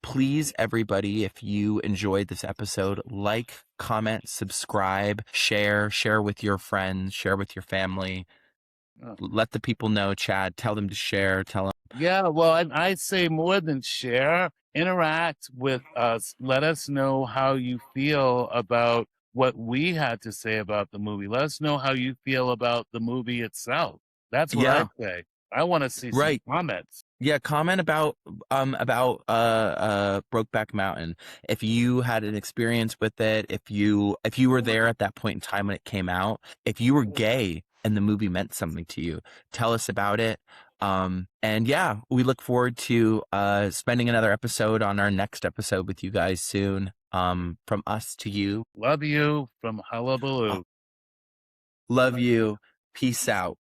Speaker 4: Please, everybody, if you enjoyed this episode, like, comment, subscribe, share with your friends, share with your family. Let the people know, Chad. Tell them to share. Tell them.
Speaker 1: Yeah, well, I say more than share. Interact with us. Let us know how you feel about what we had to say about the movie. Let us know how you feel about the movie itself. That's what I say. I want to see some comments.
Speaker 4: Yeah, comment about Brokeback Mountain. If you had an experience with it, if you were there at that point in time when it came out, if you were gay and the movie meant something to you, tell us about it. And yeah, we look forward to spending another episode on our next episode with you guys soon. From us to you.
Speaker 1: Love you from Hullabaloo.
Speaker 4: Love you. Peace out.